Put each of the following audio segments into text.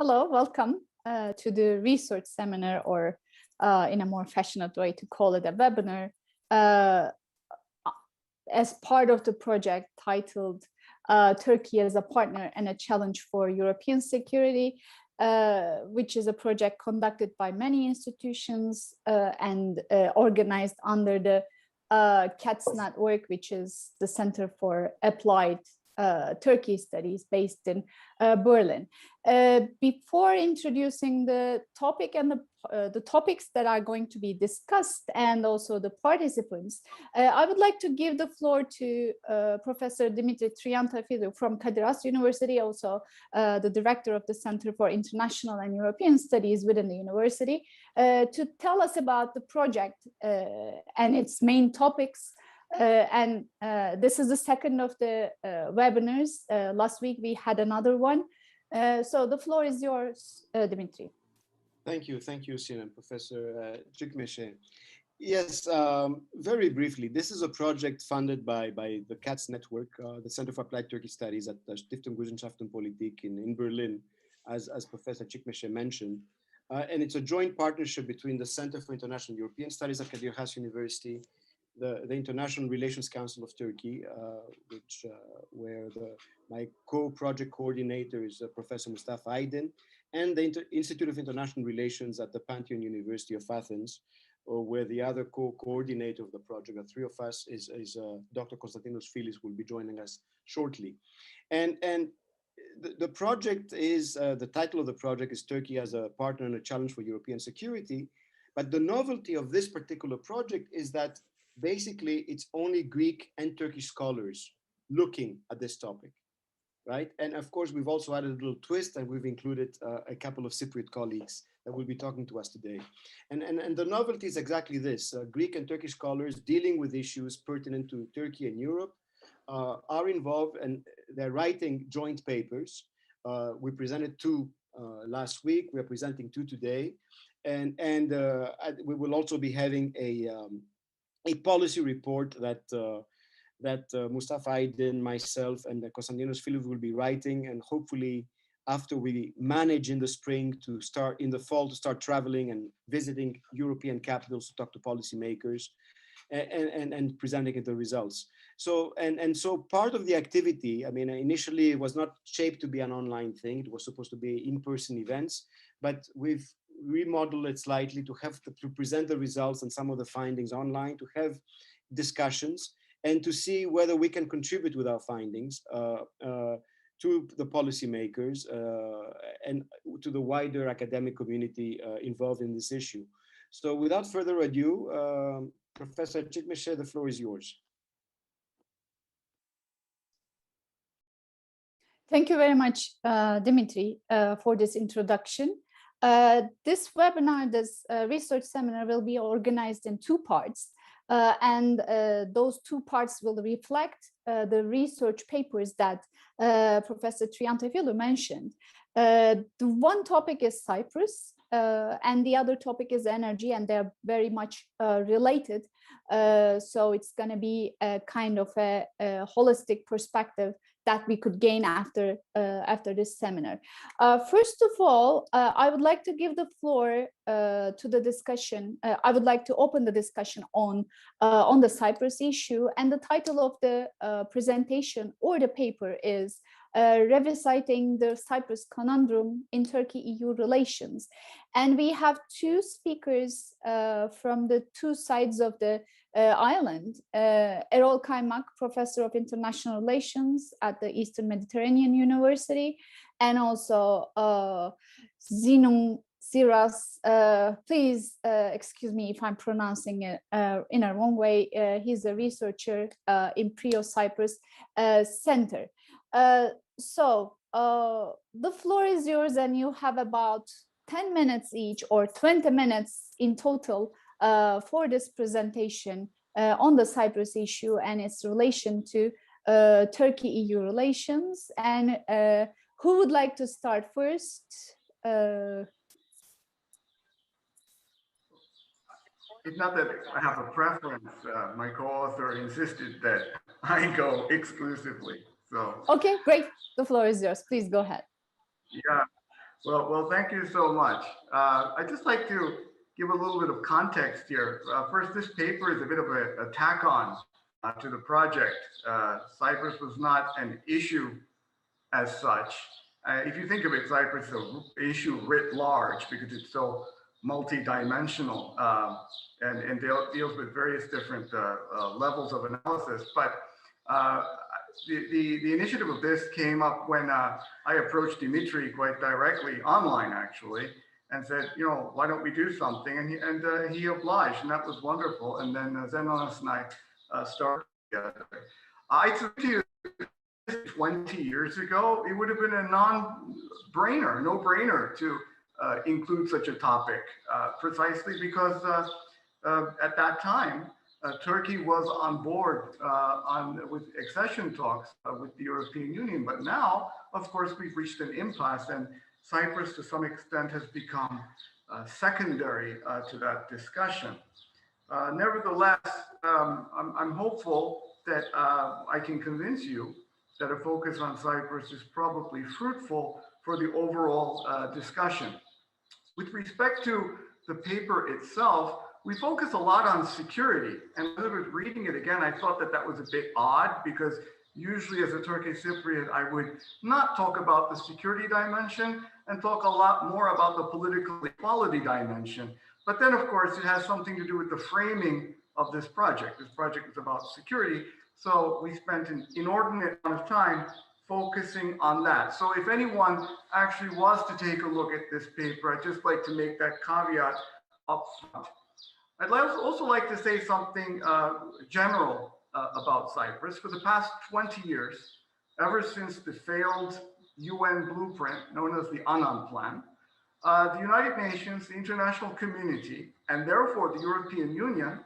Hello, welcome to the research seminar, or in a more fashionable way to call it a webinar, as part of the project titled Turkey as a Partner and a Challenge for European Security, which is a project conducted by many institutions and organized under the CATS network, which is the Center for Applied Turkey Studies based in Berlin. Before introducing the topic and the topics that are going to be discussed and also the participants, I would like to give the floor to Professor Dimitri Triantafylou from Tziarras University, also the director of the Center for International and European Studies within the university, to tell us about the project and its main topics. This is the second of the webinars. Last week we had another one. So the floor is yours, Dimitri. Thank you, Sinem, Professor Açıkmeşe. Yes, very briefly, this is a project funded by the CATS network, the Center for Applied Turkey Studies at the Stiftung Wissenschaftenpolitik in Berlin, as Professor Açıkmeşe mentioned. And it's a joint partnership between the Center for International European Studies at Tziarras University, the International Relations Council of Turkey, where my co-project coordinator is Professor Mustafa Aydin, and the Institute of International Relations at the Pantheon University of Athens, where the other co-coordinator of the project, the three of us, is Dr. Constantinos Filis, who will be joining us shortly. And the project is, the title of the project is Turkey as a Partner and a Challenge for European Security. But the novelty of this particular project is that basically it's only Greek and Turkish scholars looking at this topic, right? And of course, we've also added a little twist, and we've included a couple of Cypriot colleagues that will be talking to us today. And the novelty is exactly this. Greek and Turkish scholars dealing with issues pertinent to Turkey and Europe are involved, and they're writing joint papers. We presented two last week. We're presenting two today. And we will also be having a policy report that Mustafa Aydin, myself, and Constantinos Filis will be writing, and hopefully after we manage in the spring to start, in the fall, to start traveling and visiting European capitals to talk to policymakers and presenting the results. So, so part of the activity, I mean, initially it was not shaped to be an online thing. It was supposed to be in-person events, but we've remodeled it slightly to have to present the results and some of the findings online, to have discussions and to see whether we can contribute with our findings to the policymakers and to the wider academic community involved in this issue. So without further ado, Professor Açıkmeşe, the floor is yours. Thank you very much, Dimitri, for this introduction. This webinar, this research seminar, will be organized in two parts. And those two parts will reflect the research papers that Professor Triantafylou mentioned. The one topic is Cyprus, and the other topic is energy, and they're very much related. So it's going to be a kind of a holistic perspective that we could gain after this seminar. First of all, I would like to give the floor to the discussion. I would like to open the discussion on the Cyprus issue, and the title of the presentation or the paper is Revisiting the Cyprus Conundrum in Turkey-EU Relations. And we have two speakers from the two sides of the island. Erol Kaymak, Professor of International Relations at the Eastern Mediterranean University, and also Tziarras. Please excuse me if I'm pronouncing it in a wrong way. He's a researcher in Cyprus Center. So the floor is yours, and you have about 10 minutes each, or 20 minutes in total, for this presentation on the Cyprus issue and its relation to Turkey-EU relations. And who would like to start first? It's not that I have a preference. My co-author insisted that I go exclusively. So okay, great. The floor is yours. Please go ahead. Yeah. Well, thank you so much. I'd just like to give a little bit of context here. First, this paper is a bit of a tack on to the project. Cyprus was not an issue as such. If you think of it, Cyprus is an issue writ large because it's so multi-dimensional and deals with various different levels of analysis. But the initiative of this came up when I approached Dimitri quite directly online, actually, and said, you know, why don't we do something? And he obliged, and that was wonderful. And then Zenonas and I started together. I took to you 20 years ago, it would have been a no-brainer to include such a topic, precisely because at that time, Turkey was on board with accession talks with the European Union. But now, of course, we've reached an impasse, and Cyprus, to some extent, has become secondary to that discussion. Nevertheless, I'm hopeful that I can convince you that a focus on Cyprus is probably fruitful for the overall discussion. With respect to the paper itself, we focus a lot on security. And as I was reading it again, I thought that was a bit odd because usually as a Turkish Cypriot, I would not talk about the security dimension and talk a lot more about the political equality dimension. But then, of course, it has something to do with the framing of this project. This project is about security. So we spent an inordinate amount of time focusing on that. So if anyone actually was to take a look at this paper, I'd just like to make that caveat up front. I'd also like to say something general about Cyprus. For the past 20 years, ever since the failed UN blueprint known as the Annan Plan, the United Nations, the international community, and therefore the European Union,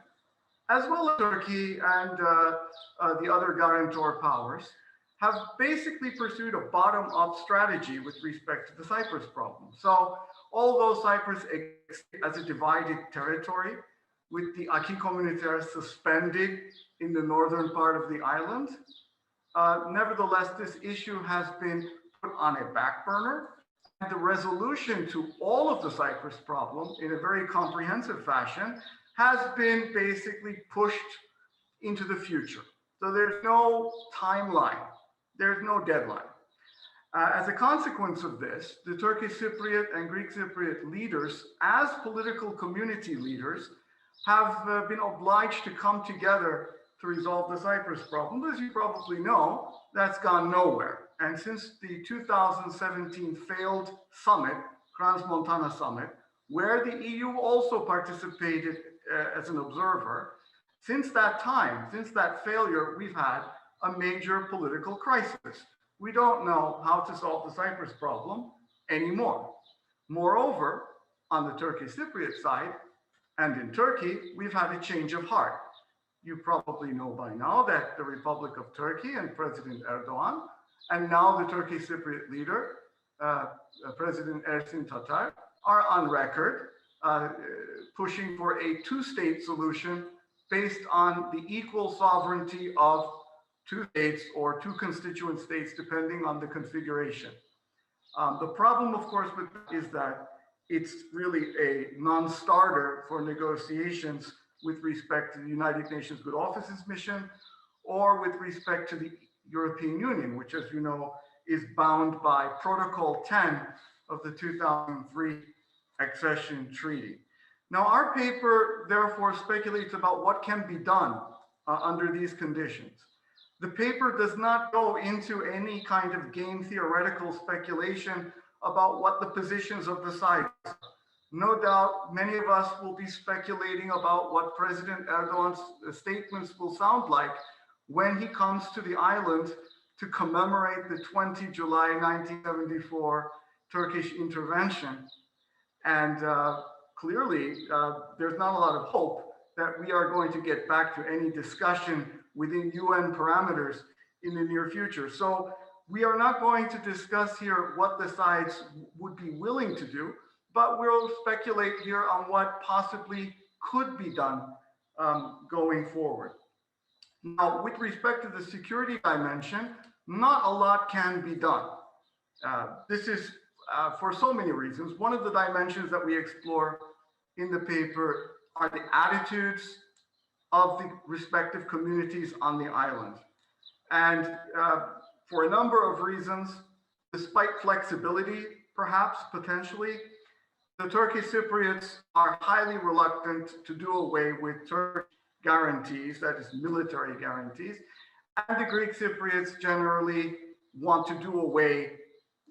as well as Turkey and the other guarantor powers, have basically pursued a bottom-up strategy with respect to the Cyprus problem. So although Cyprus exists as a divided territory, with the acquis communautaire suspended in the northern part of the island, nevertheless, this issue has been put on a back burner. And the resolution to all of the Cyprus problem in a very comprehensive fashion has been basically pushed into the future. So there's no timeline, there's no deadline. As a consequence of this, the Turkish Cypriot and Greek Cypriot leaders, as political community leaders, have been obliged to come together to resolve the Cyprus problem. As you probably know, that's gone nowhere. And since the 2017 failed summit, Crans-Montana summit, where the EU also participated as an observer, since that time, since that failure, we've had a major political crisis. We don't know how to solve the Cyprus problem anymore. Moreover, on the Turkish Cypriot side, and in Turkey, we've had a change of heart. You probably know by now that the Republic of Turkey and President Erdogan, and now the Turkish Cypriot leader, President Ersin Tatar, are on record pushing for a two-state solution based on the equal sovereignty of two states or two constituent states, depending on the configuration. The problem, of course, with is that it's really a non-starter for negotiations with respect to the United Nations Good Offices mission or with respect to the European Union, which, as you know, is bound by Protocol 10 of the 2003 accession treaty. Now, our paper, therefore, speculates about what can be done under these conditions. The paper does not go into any kind of game theoretical speculation about what the positions of the sides are. No doubt, many of us will be speculating about what President Erdogan's statements will sound like when he comes to the island to commemorate the 20 July 1974 Turkish intervention. And clearly, there's not a lot of hope that we are going to get back to any discussion within UN parameters in the near future. So we are not going to discuss here what the sides would be willing to do, but we'll speculate here on what possibly could be done going forward. Now, with respect to the security dimension, not a lot can be done. This is for so many reasons. One of the dimensions that we explore in the paper are the attitudes of the respective communities on the island. And for a number of reasons, despite flexibility, perhaps potentially, the Turkish Cypriots are highly reluctant to do away with Turkish guarantees, that is military guarantees, and the Greek Cypriots generally want to do away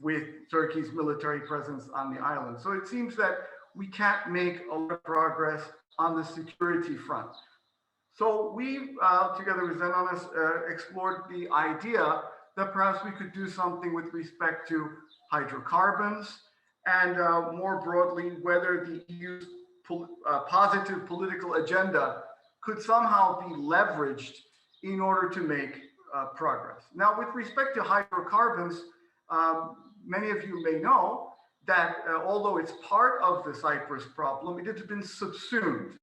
with Turkey's military presence on the island. So it seems that we can't make a lot of progress on the security front. So we, together with Zenonas, explored the idea that perhaps we could do something with respect to hydrocarbons and more broadly, whether the EU's positive political agenda could somehow be leveraged in order to make progress. Now, with respect to hydrocarbons, many of you may know that although it's part of the Cyprus problem, it has been subsumed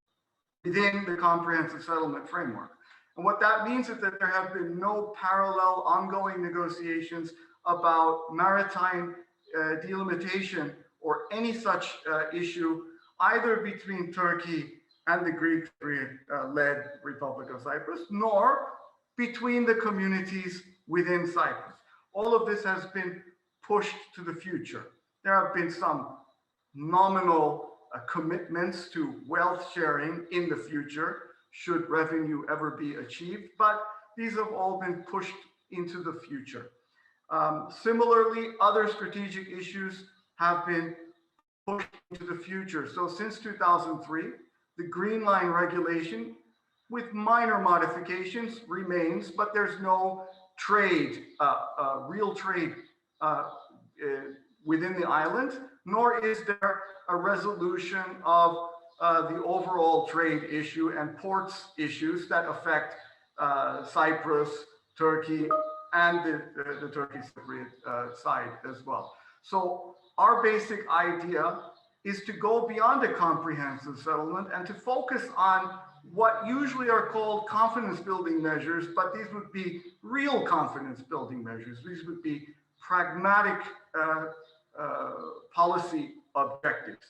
within the comprehensive settlement framework. And what that means is that there have been no parallel ongoing negotiations about maritime delimitation or any such issue, either between Turkey and the Greek-led Republic of Cyprus, nor between the communities within Cyprus. All of this has been pushed to the future. There have been some nominal commitments to wealth sharing in the future, should revenue ever be achieved, but these have all been pushed into the future. Similarly, other strategic issues have been pushed into the future. So since 2003, the Green Line regulation, with minor modifications, remains, but there's no trade, real trade within the island, nor is there a resolution of the overall trade issue and ports issues that affect Cyprus, Turkey, and the Turkish Cypriot side as well. So our basic idea is to go beyond a comprehensive settlement and to focus on what usually are called confidence building measures, but these would be real confidence building measures. These would be pragmatic policy objectives.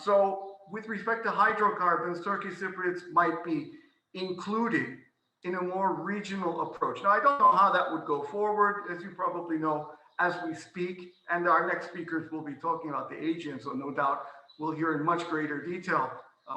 So with respect to hydrocarbons, Turkish Cypriots might be included in a more regional approach. Now, I don't know how that would go forward, as you probably know, as we speak, and our next speakers will be talking about the Aegean, so no doubt we'll hear in much greater detail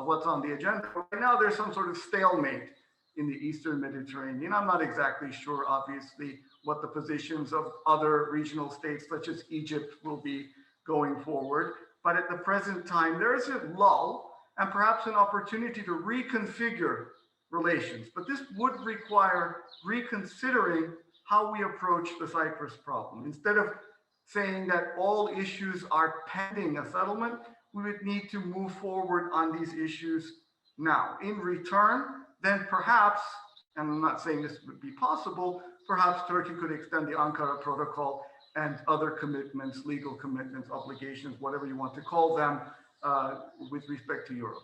what's on the agenda. Right now, there's some sort of stalemate in the Eastern Mediterranean. I'm not exactly sure, obviously, what the positions of other regional states, such as Egypt, will be going forward. But at the present time, there is a lull and perhaps an opportunity to reconfigure relations. But this would require reconsidering how we approach the Cyprus problem. Instead of saying that all issues are pending a settlement, we would need to move forward on these issues now. In return, then perhaps, and I'm not saying this would be possible, perhaps Turkey could extend the Ankara Protocol and other commitments, legal commitments, obligations, whatever you want to call them, with respect to Europe.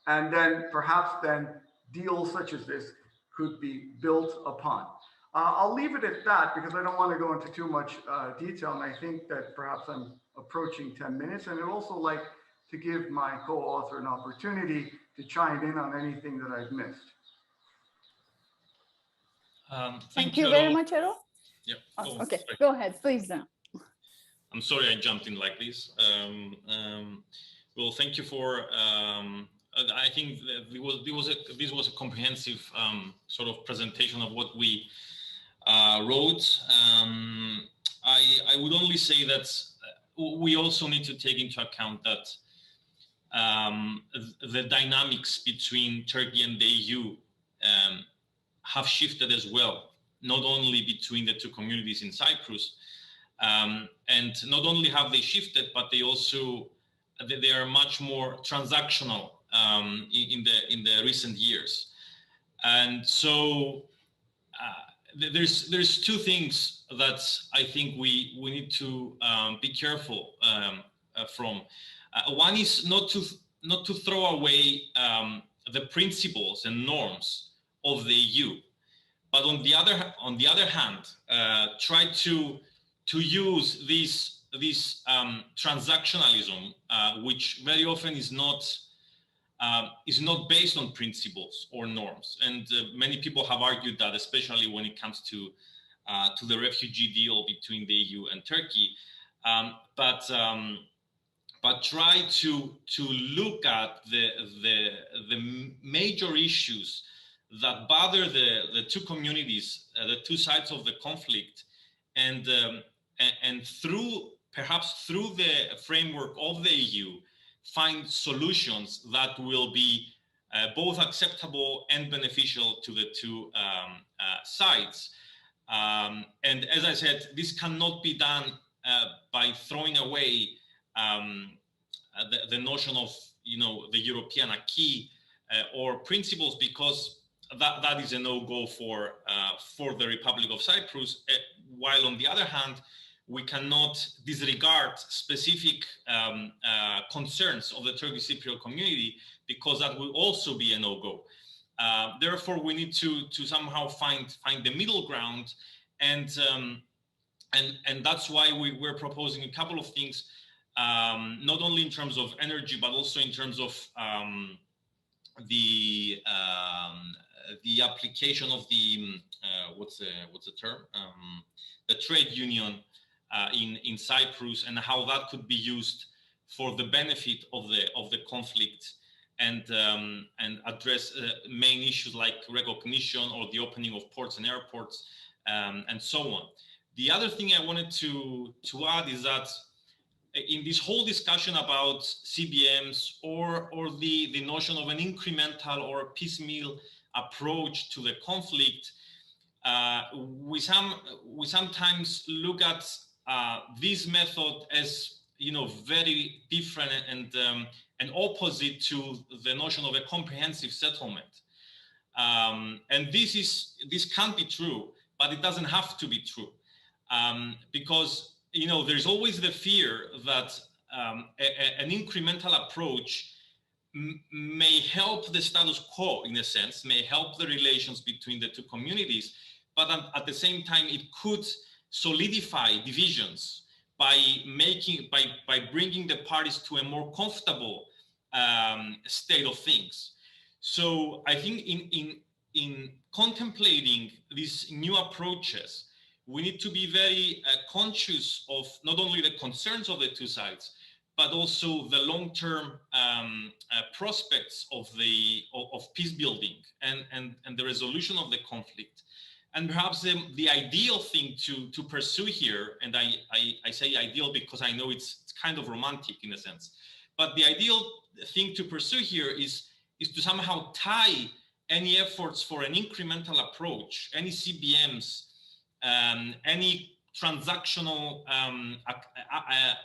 And then perhaps then deals such as this could be built upon. I'll leave it at that because I don't want to go into too much detail, and I think that perhaps I'm approaching 10 minutes, and I'd also like to give my co-author an opportunity to chime in on anything that I've missed. Thank you very much, Erol. Yeah. Oh, okay, go ahead, please. I'm sorry I jumped in like this. Well, thank you for. I think that this was a comprehensive sort of presentation of what we wrote. I would only say that we also need to take into account that the dynamics between Turkey and the EU have shifted as well, not only between the two communities in Cyprus, and not only have they shifted, but they also they are much more transactional in the recent years. And so there's two things that I think we need to be careful from. One is not to throw away the principles and norms of the EU, but on the other hand, try to use these this transactionalism, which very often is not based on principles or norms. And many people have argued that, especially when it comes to the refugee deal between the EU and Turkey, but try to look at the major issues that bother the two communities, the two sides of the conflict, and perhaps through the framework of the EU, find solutions that will be both acceptable and beneficial to the two sides. And as I said, this cannot be done by throwing away the notion of, the European acquis or principles, because that is a no-go for the Republic of Cyprus. While on the other hand, we cannot disregard specific concerns of the Turkish Cypriot community, because that will also be a no-go. Therefore, we need to somehow find the middle ground, and that's why we're proposing a couple of things, not only in terms of energy, but also in terms of the application of the what's the term, the trade union in Cyprus, and how that could be used for the benefit of the conflict, and address main issues like recognition or the opening of ports and airports, and so on. The other thing I wanted to add is that in this whole discussion about CBMs or the notion of an incremental or piecemeal approach to the conflict, we sometimes look at this method as very different and opposite to the notion of a comprehensive settlement. And this can be true, but it doesn't have to be true, because there's always the fear that an incremental approach may help the status quo, in a sense, may help the relations between the two communities, but at the same time, it could solidify divisions by bringing the parties to a more comfortable state of things. So I think in contemplating these new approaches, we need to be very conscious of not only the concerns of the two sides, but also the long-term prospects of peace building and the resolution of the conflict. And perhaps the ideal thing to pursue here, and I say ideal because I know it's kind of romantic in a sense, but the ideal thing to pursue here is to somehow tie any efforts for an incremental approach, any CBMs, any transactional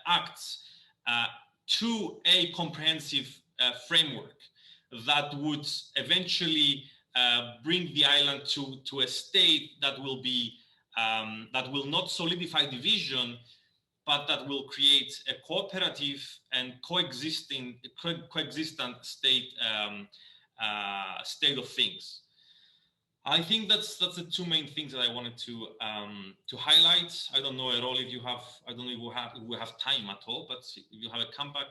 acts, to a comprehensive framework that would eventually bring the island to a state that will be that will not solidify division, but that will create a cooperative and coexistent state of things. I think that's the two main things that I wanted to highlight. I don't know, Erol, if you have, I don't know if we have time at all, but if you have a comeback.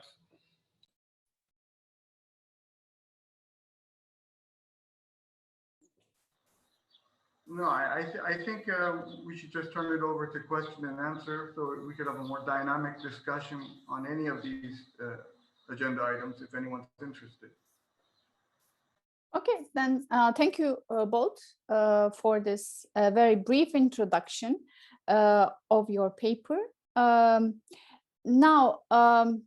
No, I think we should just turn it over to question and answer, so we could have a more dynamic discussion on any of these agenda items if anyone's interested. Okay, then thank you both for this very brief introduction of your paper. Now,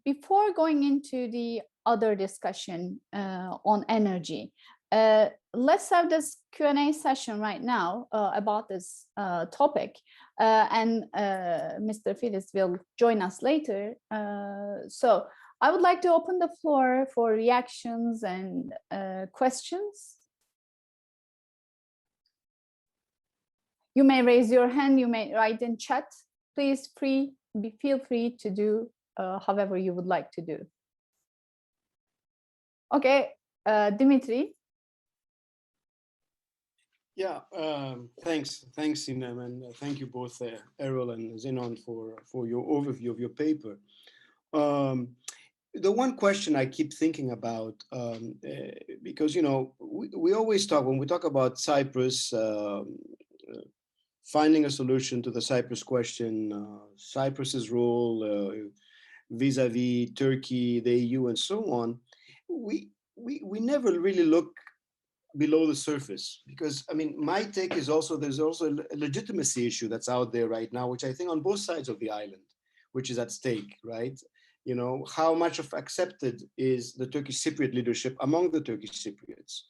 before going into the other discussion on energy, let's have this Q&A session right now about this topic, and Mr. Filis will join us later. So I would like to open the floor for reactions and questions. You may raise your hand, you may write in chat. Please feel free to do however you would like to do. Okay, Dimitri. Yeah, thanks, Sinem, and thank you both, Erol and Zenon, for your overview of your paper. The one question I keep thinking about, because we always talk when we talk about Cyprus, finding a solution to the Cyprus question, Cyprus's role vis-a-vis Turkey, the EU, and so on. We never really look below the surface, because I mean, my take is also there's also a legitimacy issue that's out there right now, which I think on both sides of the island, which is at stake, right? How much of accepted is the Turkish Cypriot leadership among the Turkish Cypriots,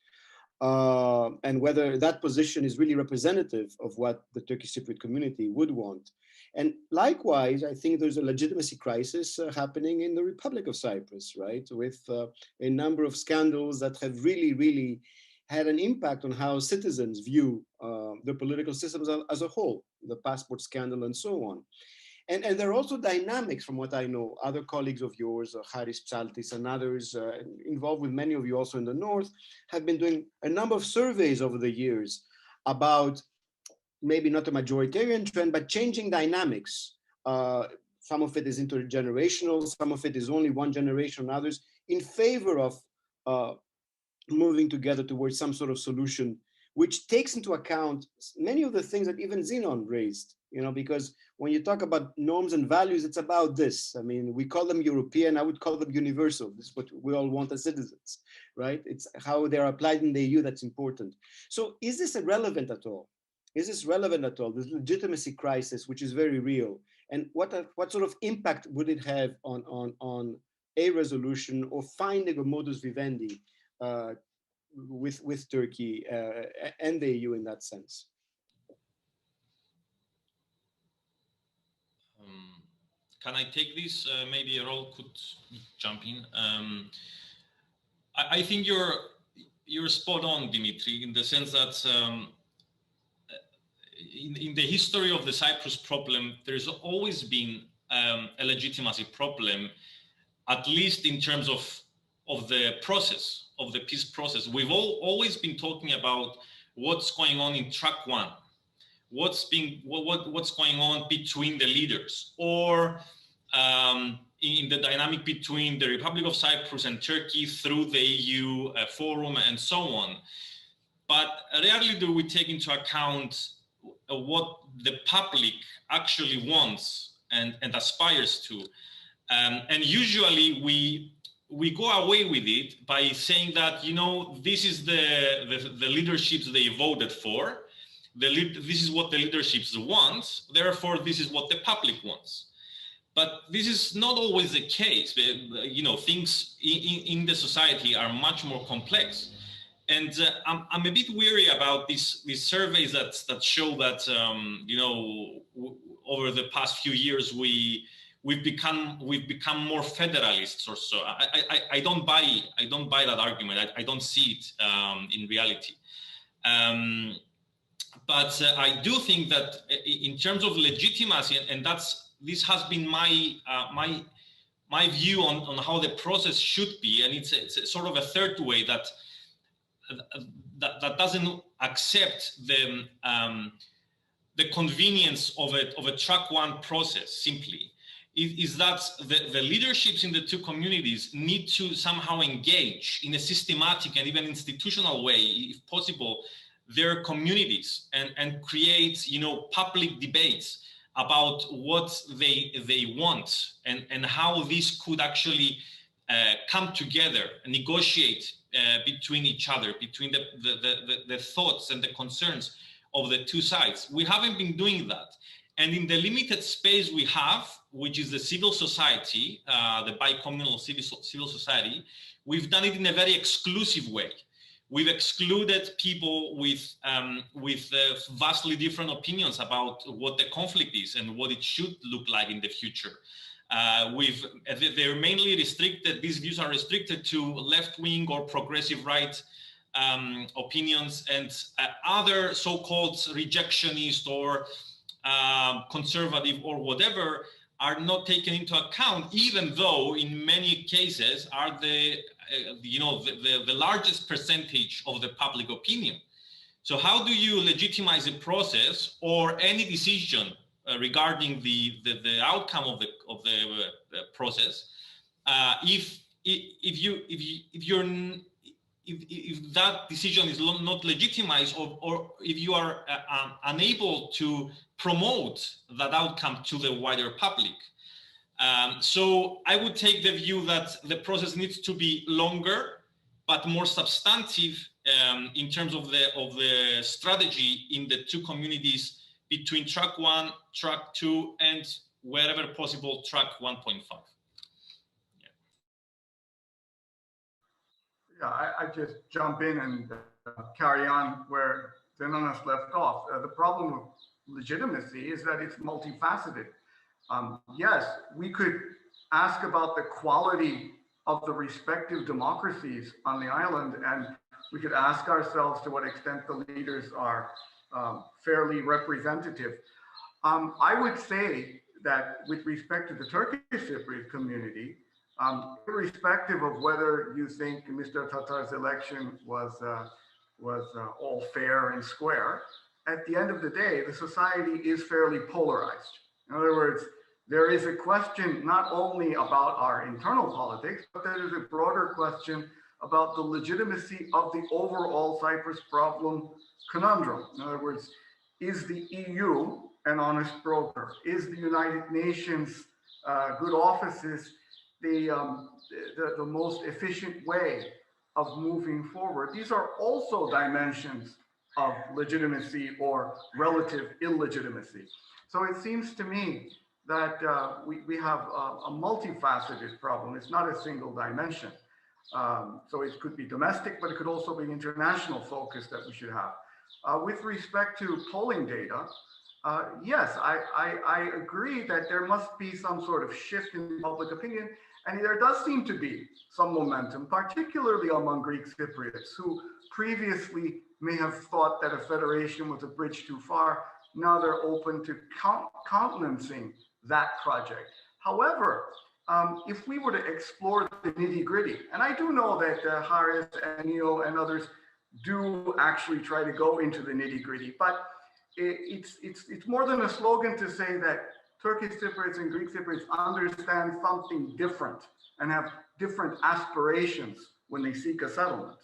and whether that position is really representative of what the Turkish Cypriot community would want. And likewise, I think there's a legitimacy crisis happening in the Republic of Cyprus, right? With a number of scandals that have really had an impact on how citizens view the political systems as a whole, the passport scandal and so on. And there are also dynamics, from what I know, other colleagues of yours, Haris Psaltis and others involved with many of you also in the North, have been doing a number of surveys over the years about maybe not a majoritarian trend, but changing dynamics. Some of it is intergenerational, some of it is only one generation, others in favor of moving together towards some sort of solution, which takes into account many of the things that even Zenon raised, because when you talk about norms and values, it's about this. I mean, we call them European, I would call them universal. This is what we all want as citizens, right? It's how they're applied in the EU that's important. So is this relevant at all? Is this relevant at all? This legitimacy crisis, which is very real. And what sort of impact would it have on a resolution or finding a modus vivendi with Turkey and the EU in that sense? Can I take this? Maybe Erol could jump in. I think you're spot on, Dimitri, in the sense that in the history of the Cyprus problem, there's always been a legitimacy problem, at least in terms of the process, of the peace process. We've always been talking about what's going on in track one, what's going on between the leaders, or in the dynamic between the Republic of Cyprus and Turkey through the EU forum and so on. But rarely do we take into account what the public actually wants and aspires to. And usually we go away with it by saying that, this is the leaderships they voted for. This is what the leaderships want. Therefore, this is what the public wants. But this is not always the case. Things in the society are much more complex. And I'm a bit weary about these surveys that show that, over the past few years, we've become more federalists or so. I don't buy that argument. I don't see it in reality. But I do think that in terms of legitimacy, and this has been my view on how the process should be, and it's sort of a third way that doesn't accept the convenience of a track one process simply. Is that the leaderships in the two communities need to somehow engage in a systematic and even institutional way, if possible, their communities and create, public debates about what they want and how this could actually come together and negotiate between each other, between the thoughts and the concerns of the two sides. We haven't been doing that. And in the limited space we have, which is the civil society, the bicommunal civil society, we've done it in a very exclusive way. We've excluded people with vastly different opinions about what the conflict is and what it should look like in the future. They're mainly restricted, these views are restricted to left-wing or progressive right opinions, and other so-called rejectionist or conservative or whatever are not taken into account, even though in many cases are the largest percentage of the public opinion. So how do you legitimize a process or any decision regarding the outcome of the process if that decision is not legitimized, or if you are unable to promote that outcome to the wider public? So I would take the view that the process needs to be longer, but more substantive in terms of the strategy in the two communities between track 1, track 2, and wherever possible, track 1.5. Yeah, I just jump in and carry on where Zenonas left off. The problem with legitimacy is that it's multifaceted. Yes, we could ask about the quality of the respective democracies on the island, and we could ask ourselves to what extent the leaders are fairly representative. I would say that with respect to the Turkish Cypriot community, irrespective of whether you think Mr. Tatar's election was all fair and square, at the end of the day, the society is fairly polarized. In other words, there is a question not only about our internal politics, but there is a broader question about the legitimacy of the overall Cyprus problem conundrum. In other words, is the EU an honest broker? Is the United Nations good offices the most efficient way of moving forward? These are also dimensions of legitimacy or relative illegitimacy. So it seems to me that we have a multifaceted problem. It's not a single dimension. So it could be domestic, but it could also be international focus that we should have. With respect to polling data, yes, I agree that there must be some sort of shift in public opinion, and there does seem to be some momentum, particularly among Greek Cypriots who previously may have thought that a federation was a bridge too far. Now they're open to countenancing that project. However, if we were to explore the nitty-gritty, and I do know that Haris and Neil and others do actually try to go into the nitty-gritty, but it's more than a slogan to say that Turkish Cypriots and Greek Cypriots understand something different and have different aspirations when they seek a settlement.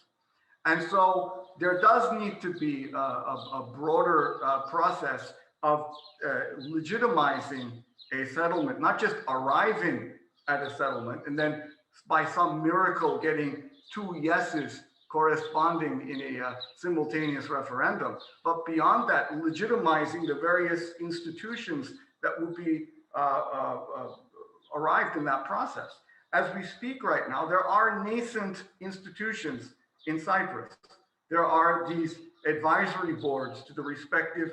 And so there does need to be a broader process of legitimizing a settlement, not just arriving at a settlement and then by some miracle getting 2 yeses corresponding in a simultaneous referendum, but beyond that, legitimizing the various institutions that will be arrived in that process. As we speak right now, there are nascent institutions in Cyprus. There are these advisory boards to the respective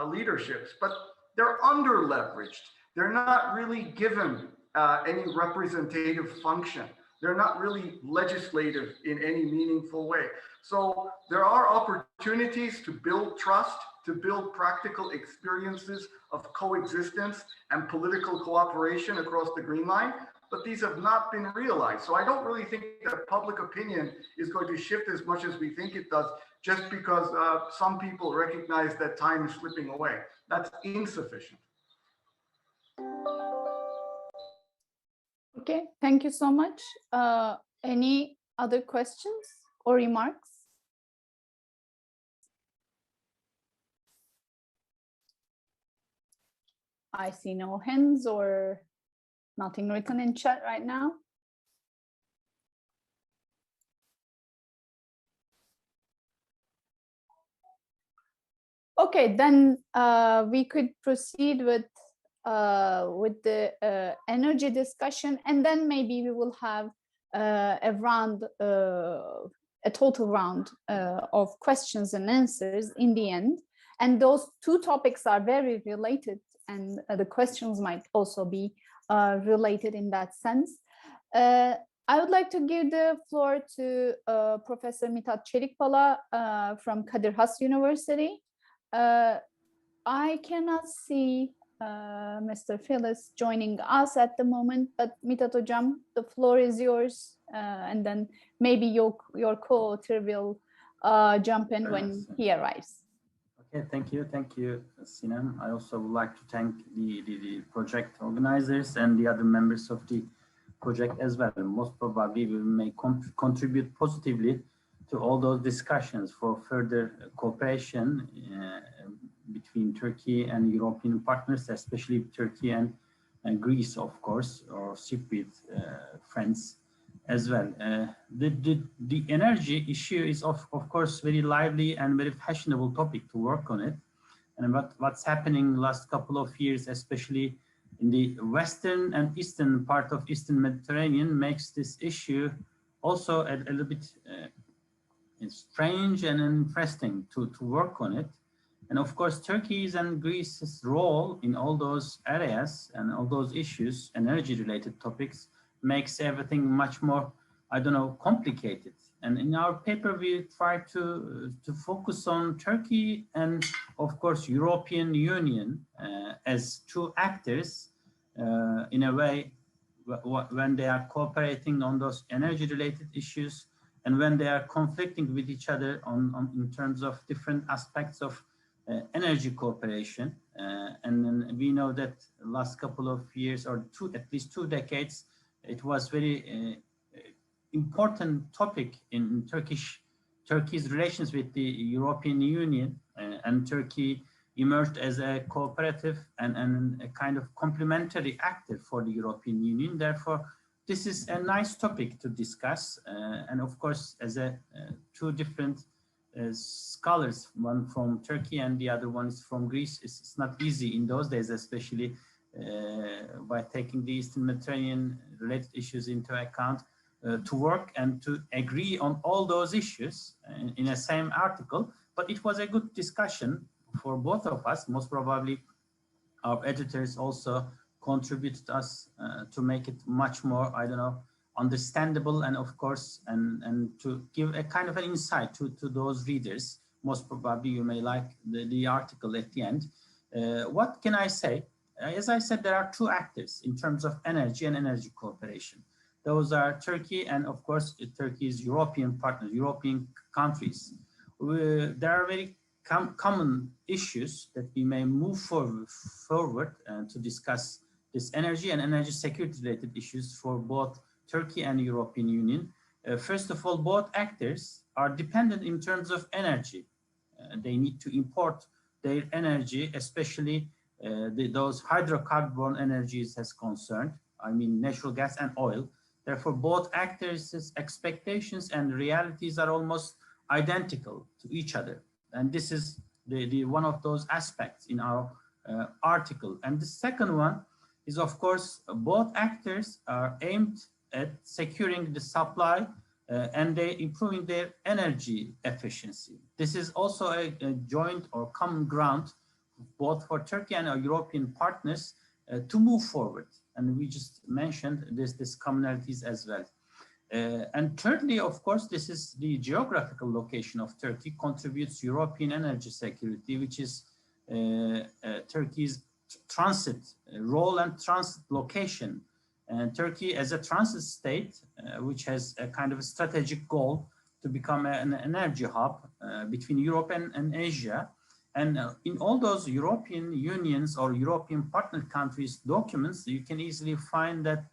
leaderships, but they're under-leveraged. They're not really given any representative function. They're not really legislative in any meaningful way. So there are opportunities to build trust, to build practical experiences of coexistence and political cooperation across the Green Line, but these have not been realized. So I don't really think that public opinion is going to shift as much as we think it does, just because some people recognize that time is slipping away. That's insufficient. Okay, thank you so much. Any other questions or remarks? I see no hands or nothing written in chat right now. Okay, then we could proceed with the energy discussion, and then maybe we will have a total round of questions and answers in the end. And those two topics are very related, and the questions might also be related in that sense. I would like to give the floor to Professor Mitat Çelikpala from Kadir Has University. I cannot see Mr. Filis joining us at the moment, but Mitat Hocam, the floor is yours, and then maybe your co-author will jump in when he arrives. Okay, thank you, Sinem. I also would like to thank the project organizers and the other members of the project as well. Most probably we may contribute positively to all those discussions for further cooperation between Turkey and European partners, especially Turkey and Greece, of course, or Cypriot friends as well. The energy issue is of course very lively and very fashionable topic to work on it. And what's happening last couple of years, especially in the western and eastern part of Eastern Mediterranean, makes this issue also a little bit strange and interesting to work on it. And of course, Turkey's and Greece's role in all those areas and all those issues, energy-related topics, makes everything much more, I don't know, complicated. And in our paper, we try to focus on Turkey and, of course, European Union as two actors in a way when they are cooperating on those energy-related issues and when they are conflicting with each other in terms of different aspects of energy cooperation. And then we know that last couple of years or at least two decades, it was very important topic in Turkey's relations with the European Union, and Turkey emerged as a cooperative and a kind of complementary actor for the European Union. Therefore, this is a nice topic to discuss. And of course, as two different scholars, one from Turkey and the other one is from Greece, it's not easy in those days, especially by taking the Eastern Mediterranean related issues into account, to work and to agree on all those issues in a same article. But it was a good discussion for both of us. Most probably our editors also contributed us to make it much more, I don't know, understandable, and of course, and to give a kind of an insight to those readers. Most probably you may like the article at the end. What can I say? As I said, there are two actors in terms of energy and energy cooperation. Those are Turkey and, of course, Turkey's European partners, European countries. There are very common issues that we may move forward to discuss this energy and energy security related issues for both Turkey and European Union. First of all, both actors are dependent in terms of energy. They need to import their energy, especially those hydrocarbon energies as concerned, I mean natural gas and oil. Therefore, both actors' expectations and realities are almost identical to each other. And this is the one of those aspects in our article. And the second one is, of course, both actors are aimed at securing the supply and they improving their energy efficiency. This is also a joint or common ground both for Turkey and our European partners to move forward. And we just mentioned this commonalities as well. And thirdly, of course, this is the geographical location of Turkey contributes European energy security, which is Turkey's transit role and transit location. And Turkey as a transit state, which has a kind of a strategic goal to become an energy hub between Europe and Asia. And in all those European Unions or European partner countries documents, you can easily find that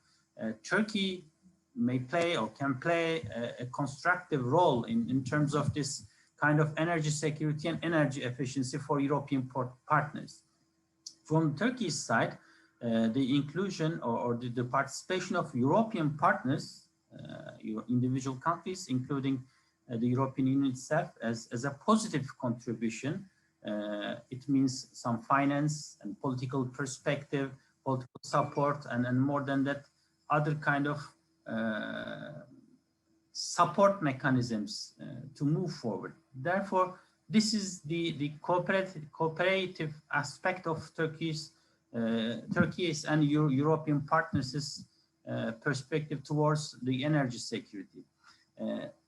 Turkey may play or can play a constructive role in terms of this kind of energy security and energy efficiency for European partners. From Turkey's side, the inclusion or the participation of European partners, individual countries, including the European Union itself, as a positive contribution. It means some finance and political perspective, political support, and more than that, other kind of support mechanisms to move forward. Therefore, this is the cooperative aspect of Turkey's and European partners' perspective towards the energy security.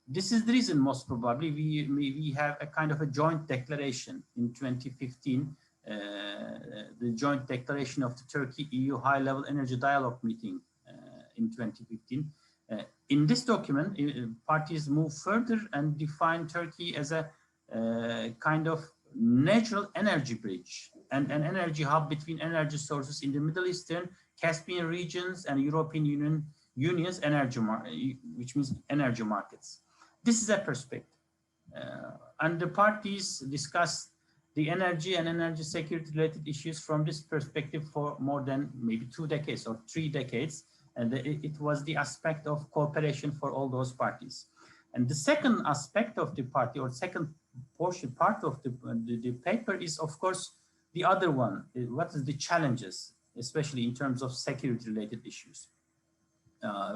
This is the reason, most probably, we have a kind of a joint declaration in 2015, the joint declaration of the Turkey-EU high-level energy dialogue meeting in 2015, In this document, parties move further and define Turkey as a kind of natural energy bridge and an energy hub between energy sources in the Middle Eastern, Caspian regions and European Union's energy which means energy markets. This is a perspective. And the parties discuss the energy and energy security related issues from this perspective for more than maybe 2 decades or 3 decades. And it was the aspect of cooperation for all those parties. And the second aspect of the party, or second portion, part of the paper is, of course, the other one. What is the challenges, especially in terms of security related issues?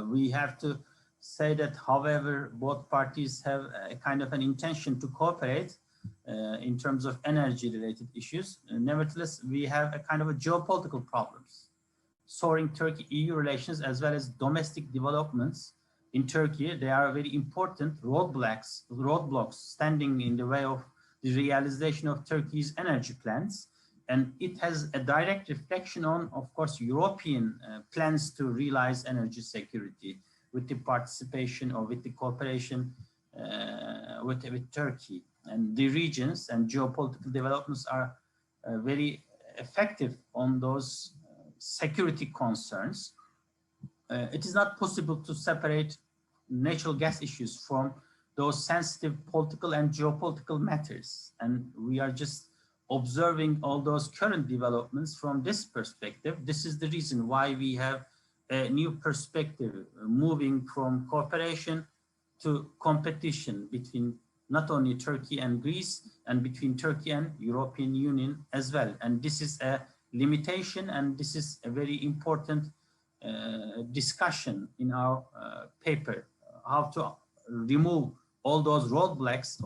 We have to say that, however, both parties have a kind of an intention to cooperate in terms of energy related issues. Nevertheless, we have a kind of a geopolitical problems. Soaring Turkey-EU relations as well as domestic developments in Turkey, they are very important roadblocks standing in the way of the realization of Turkey's energy plans. And it has a direct reflection on, of course, European plans to realize energy security with the participation or with the cooperation with Turkey. And the regions and geopolitical developments are very effective on those security concerns. It is not possible to separate natural gas issues from those sensitive political and geopolitical matters. And we are just observing all those current developments from this perspective. This is the reason why we have a new perspective moving from cooperation to competition between not only Turkey and Greece and between Turkey and European Union as well. And this is a limitation, and this is a very important discussion in our paper, how to remove all those roadblocks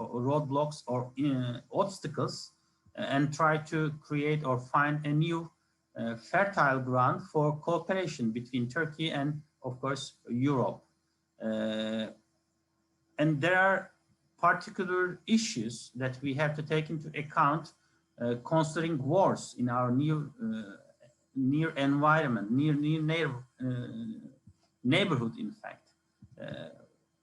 or obstacles and try to create or find a new fertile ground for cooperation between Turkey and, of course, Europe. And there are particular issues that we have to take into account considering wars in our near environment, near neighborhood, in fact.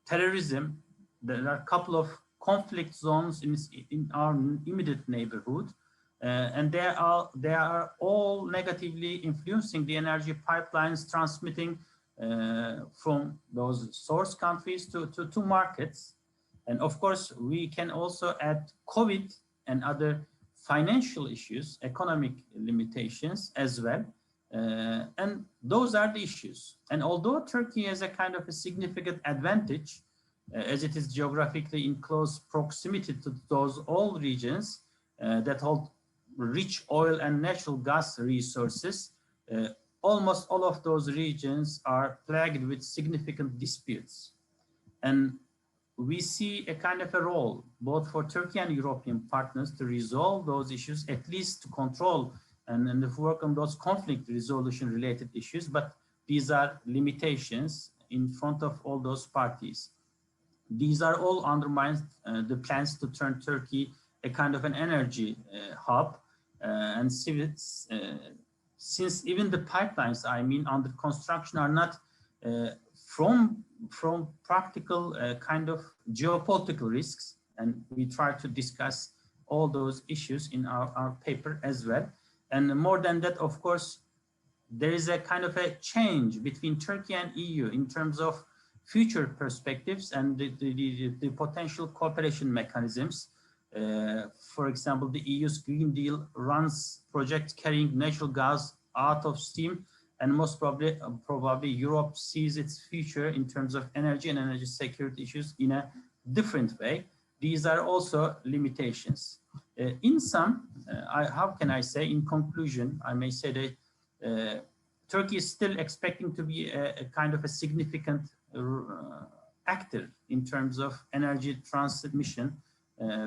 Terrorism, there are a couple of conflict zones in our immediate neighborhood, and they are all negatively influencing the energy pipelines transmitting from those source countries to markets. And of course, we can also add COVID and other financial issues, economic limitations as well. And those are the issues. And although Turkey has a kind of a significant advantage, as it is geographically in close proximity to those all regions that hold rich oil and natural gas resources, almost all of those regions are plagued with significant disputes. And we see a kind of a role, both for Turkey and European partners, to resolve those issues, at least to control and work on those conflict resolution related issues. But these are limitations in front of all those parties. These are all undermines the plans to turn Turkey a kind of an energy hub. And since even the pipelines, I mean, under construction are not from practical kind of geopolitical risks, and we try to discuss all those issues in our paper as well. And more than that, of course, there is a kind of a change between Turkey and EU in terms of future perspectives and the potential cooperation mechanisms. For example, the EU's Green Deal runs projects carrying natural gas out of steam, and most probably Europe sees its future in terms of energy and energy security issues in a different way. These are also limitations. In sum, how can I say, in conclusion, I may say that Turkey is still expecting to be a kind of a significant actor in terms of energy transmission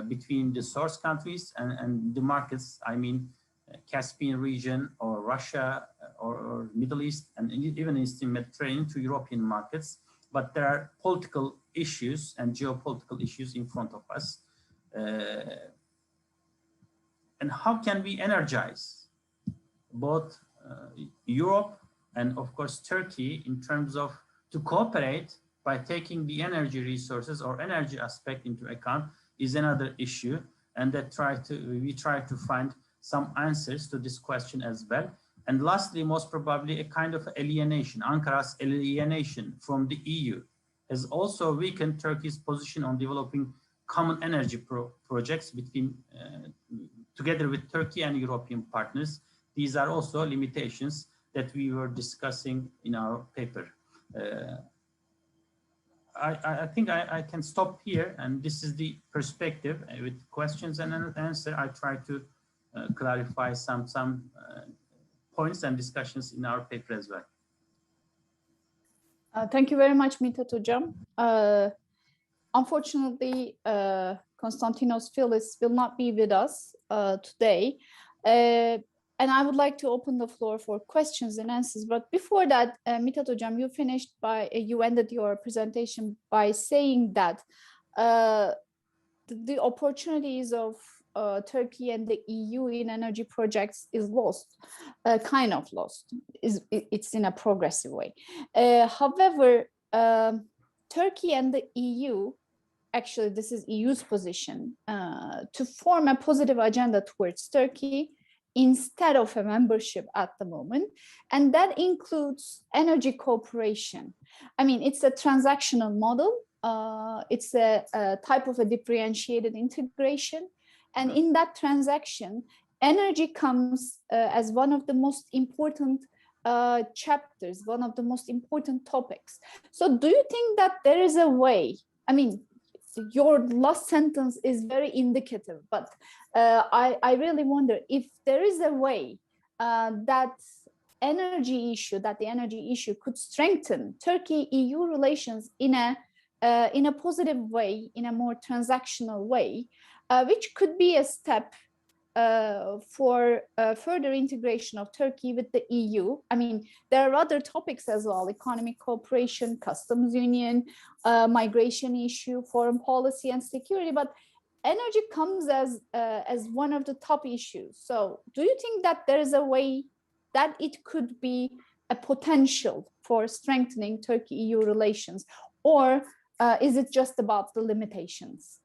between the source countries and the markets, I mean, Caspian region or Russia or Middle East and even Eastern Mediterranean to European markets. But there are political issues and geopolitical issues in front of us. And how can we energize both Europe and, of course, Turkey in terms of to cooperate by taking the energy resources or energy aspect into account is another issue, and that we try to find some answers to this question as well. And lastly, most probably a kind of alienation, Ankara's alienation from the EU has also weakened Turkey's position on developing common energy projects between together with Turkey and European partners. These are also limitations that we were discussing in our paper. I think I can stop here, and this is the perspective with questions and answer. I try to clarify some points and discussions in our paper as well. Thank you very much, Mitat Hocam. Unfortunately, Constantinos Filis will not be with us today. And I would like to open the floor for questions and answers. But before that, Mitat Hocam, you ended your presentation by saying that the opportunities of Turkey and the EU in energy projects is lost, kind of lost. It's in a progressive way. However, Turkey and the EU, actually this is EU's position, to form a positive agenda towards Turkey instead of a membership at the moment. And that includes energy cooperation. I mean, it's a transactional model. It's a type of a differentiated integration. And in that transaction, energy comes as one of the most important chapters, one of the most important topics. So do you think that there is a way, I mean, your last sentence is very indicative, but I really wonder if there is a way that the energy issue could strengthen Turkey-EU relations in a positive way, in a more transactional way, which could be a step for further integration of Turkey with the EU. I mean, there are other topics as well: economic cooperation, customs union, migration issue, foreign policy and security. But energy comes as one of the top issues. So do you think that there is a way that it could be a potential for strengthening Turkey-EU relations, or is it just about the limitations?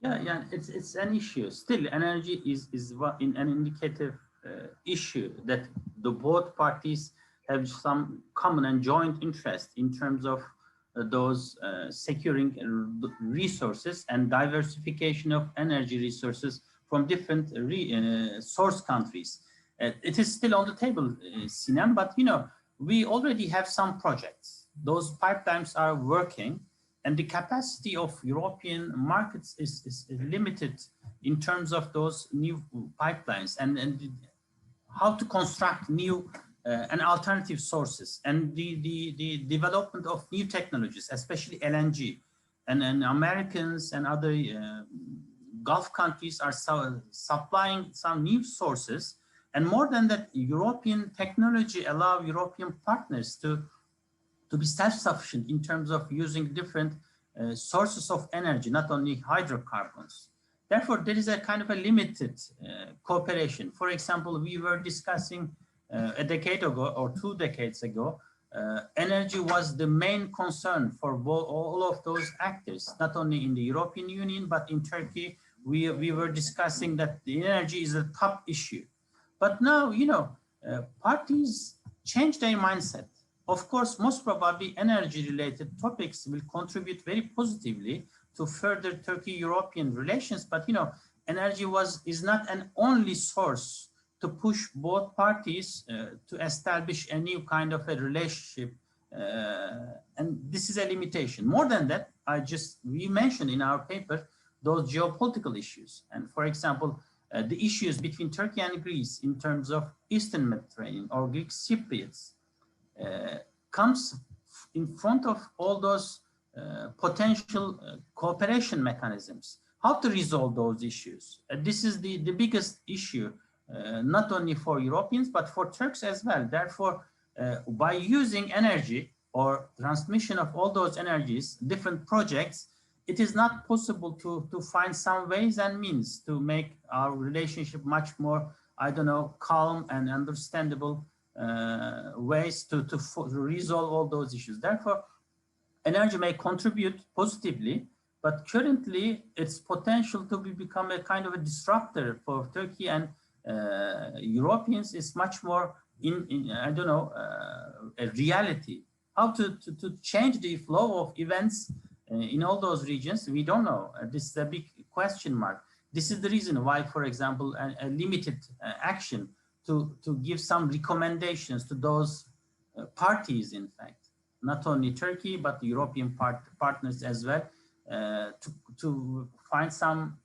Yeah, it's an issue. Still, energy is in an indicative issue that the both parties have some common and joint interest in terms of those securing resources and diversification of energy resources from different source countries. It is still on the table, Sinem, but we already have some projects. Those pipelines are working. And the capacity of European markets is limited in terms of those new pipelines and how to construct new and alternative sources, and the development of new technologies, especially LNG. And Americans and other Gulf countries are supplying some new sources. And more than that, European technology allow European partners to be self-sufficient in terms of using different sources of energy, not only hydrocarbons. Therefore, there is a kind of a limited cooperation. For example, we were discussing a decade ago or 2 decades ago, energy was the main concern for all of those actors, not only in the European Union, but in Turkey. We were discussing that the energy is a top issue. But now, parties change their mindset. Of course, most probably energy-related topics will contribute very positively to further Turkey-European relations. But energy is not an only source to push both parties to establish a new kind of a relationship, and this is a limitation. More than that, we mentioned in our paper those geopolitical issues, and for example, the issues between Turkey and Greece in terms of Eastern Mediterranean or Greek Cypriots. Comes in front of all those potential cooperation mechanisms. How to resolve those issues? This is the biggest issue, not only for Europeans, but for Turks as well. Therefore, by using energy or transmission of all those energies, different projects, it is not possible to find some ways and means to make our relationship much more, calm and understandable ways to resolve all those issues. Therefore, energy may contribute positively, but currently its potential to become a kind of a disruptor for Turkey and Europeans is much more I don't know, a reality. How to change the flow of events in all those regions, we don't know. This is a big question mark. This is the reason why, for example, a limited action to give some recommendations to those parties, in fact, not only Turkey, but the European partners as well, to find some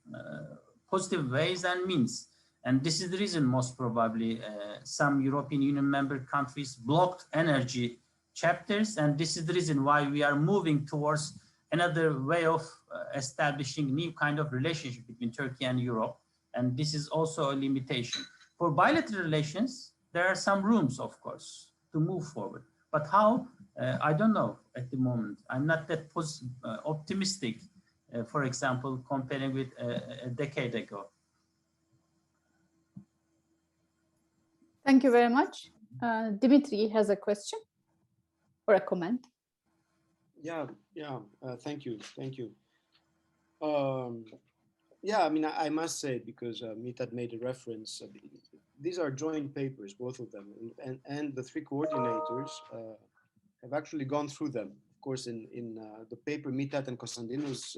positive ways and means. And this is the reason, most probably, some European Union member countries blocked energy chapters. And this is the reason why we are moving towards another way of establishing new kind of relationship between Turkey and Europe. And this is also a limitation. For bilateral relations, there are some rooms, of course, to move forward. But how? I don't know at the moment. I'm not that optimistic, for example, comparing with a decade ago. Thank you very much. Dimitri has a question or a comment. Thank you. Yeah, I mean, I must say, because Mitat made a reference, these are joint papers, both of them, and the three coordinators have actually gone through them. Of course, in the paper Mitat and Constantinos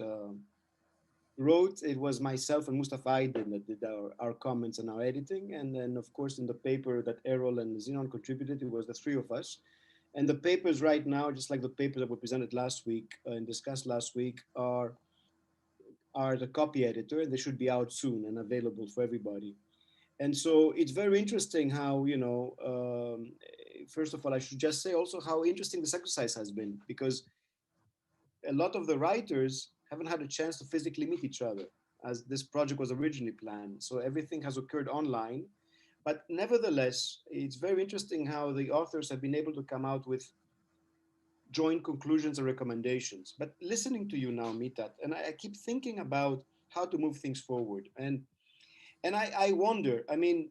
wrote, it was myself and Mustafa Aydin that did our comments and our editing. And then, of course, in the paper that Erol and Zenon contributed, it was the three of us. And the papers right now, just like the papers that were presented last week and discussed last week, are the copy editor, and they should be out soon and available for everybody. And so it's very interesting how, you know, first of all, I should just say also how interesting this exercise has been, because a lot of the writers haven't had a chance to physically meet each other as this project was originally planned. So everything has occurred online. But nevertheless, it's very interesting how the authors have been able to come out with joint conclusions and recommendations. But listening to you now, Mitat, and I keep thinking about how to move things forward. And I wonder, I mean,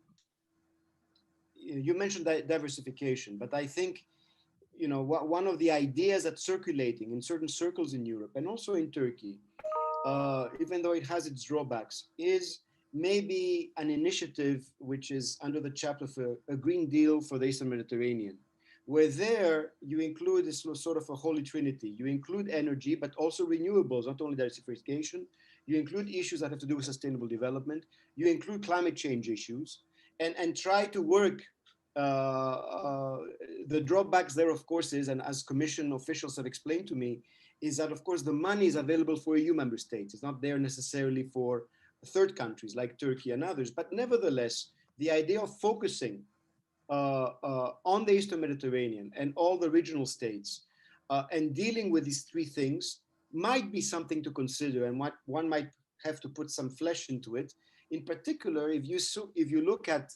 you mentioned diversification, but I think, you know, one of the ideas that's circulating in certain circles in Europe and also in Turkey, even though it has its drawbacks, is maybe an initiative which is under the chapter for a Green Deal for the Eastern Mediterranean, where there you include this sort of a holy trinity. You include energy, but also renewables, not only diversification. You include issues that have to do with sustainable development. You include climate change issues, and try to work. The drawbacks there, of course, is, and as Commission officials have explained to me, is that, of course, the money is available for EU member states. It's not there necessarily for third countries like Turkey and others. But nevertheless, the idea of focusing on the Eastern Mediterranean and all the regional states and dealing with these three things might be something to consider, and what one might have to put some flesh into it. In particular, if you look at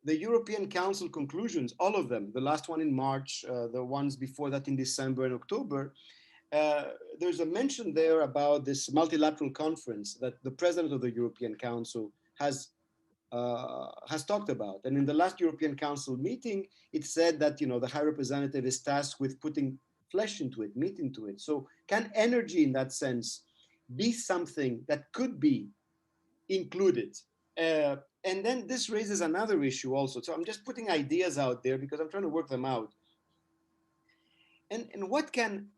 the European Council conclusions, all of them, the last one in March, the ones before that in December and October, there's a mention there about this multilateral conference that the president of the European Council has talked about. And in the last European Council meeting, it said that, you know, the High Representative is tasked with putting flesh into it, meat into it. So can energy in that sense be something that could be included? And then this raises another issue also. So I'm just putting ideas out there because I'm trying to work them out. And what can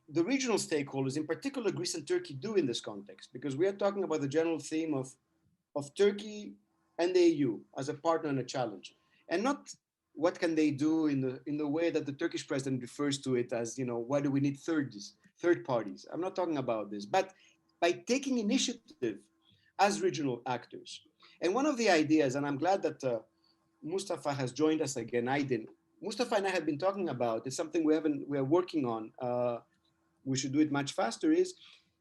the regional stakeholders, in particular Greece and Turkey, do in this context? Because we are talking about the general theme of Turkey and the EU as a partner and a challenge, and not what can they do in the way that the Turkish president refers to it as, you know, why do we need third parties? I'm not talking about this, but by taking initiative as regional actors. And one of the ideas, and I'm glad that Mustafa has joined us again, I didn't. Mustafa and I have been talking about, it's something we are working on, we should do it much faster, is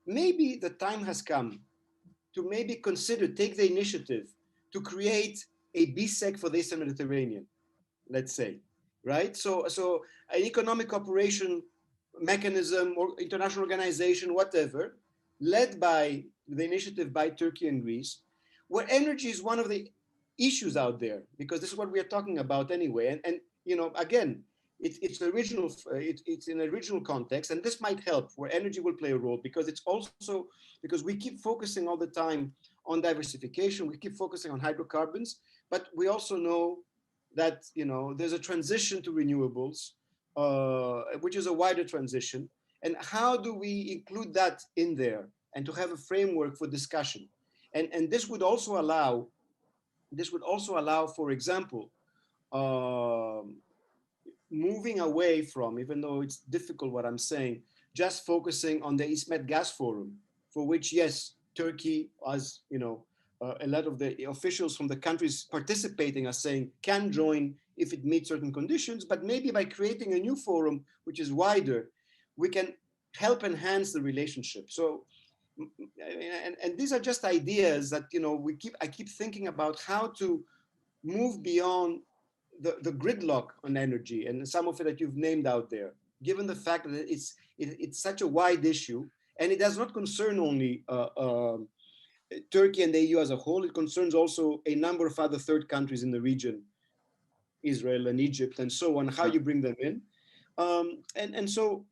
maybe the time has come to maybe consider, take the initiative to create a BSEC for the Eastern Mediterranean, let's say, right? So an economic cooperation mechanism or international organization, whatever, led by the initiative by Turkey and Greece, where energy is one of the issues out there, because this is what we are talking about anyway. And you know, again, it's in a regional context, and this might help where energy will play a role, because it's also because we keep focusing all the time on diversification, we keep focusing on hydrocarbons, but we also know that there's a transition to renewables, which is a wider transition, and how do we include that in there and to have a framework for discussion, and this would also allow for example, moving away from, even though it's difficult what I'm saying, just focusing on the EastMed Gas Forum, for which, yes, Turkey, as a lot of the officials from the countries participating are saying can join if it meets certain conditions, but maybe by creating a new forum, which is wider, we can help enhance the relationship. So, and these are just ideas that, I keep thinking about how to move beyond the gridlock on energy, and some of it that you've named out there, given the fact that it's such a wide issue, and it does not concern only Turkey and the EU as a whole. It concerns also a number of other third countries in the region, Israel and Egypt and so on, how you bring them in. And so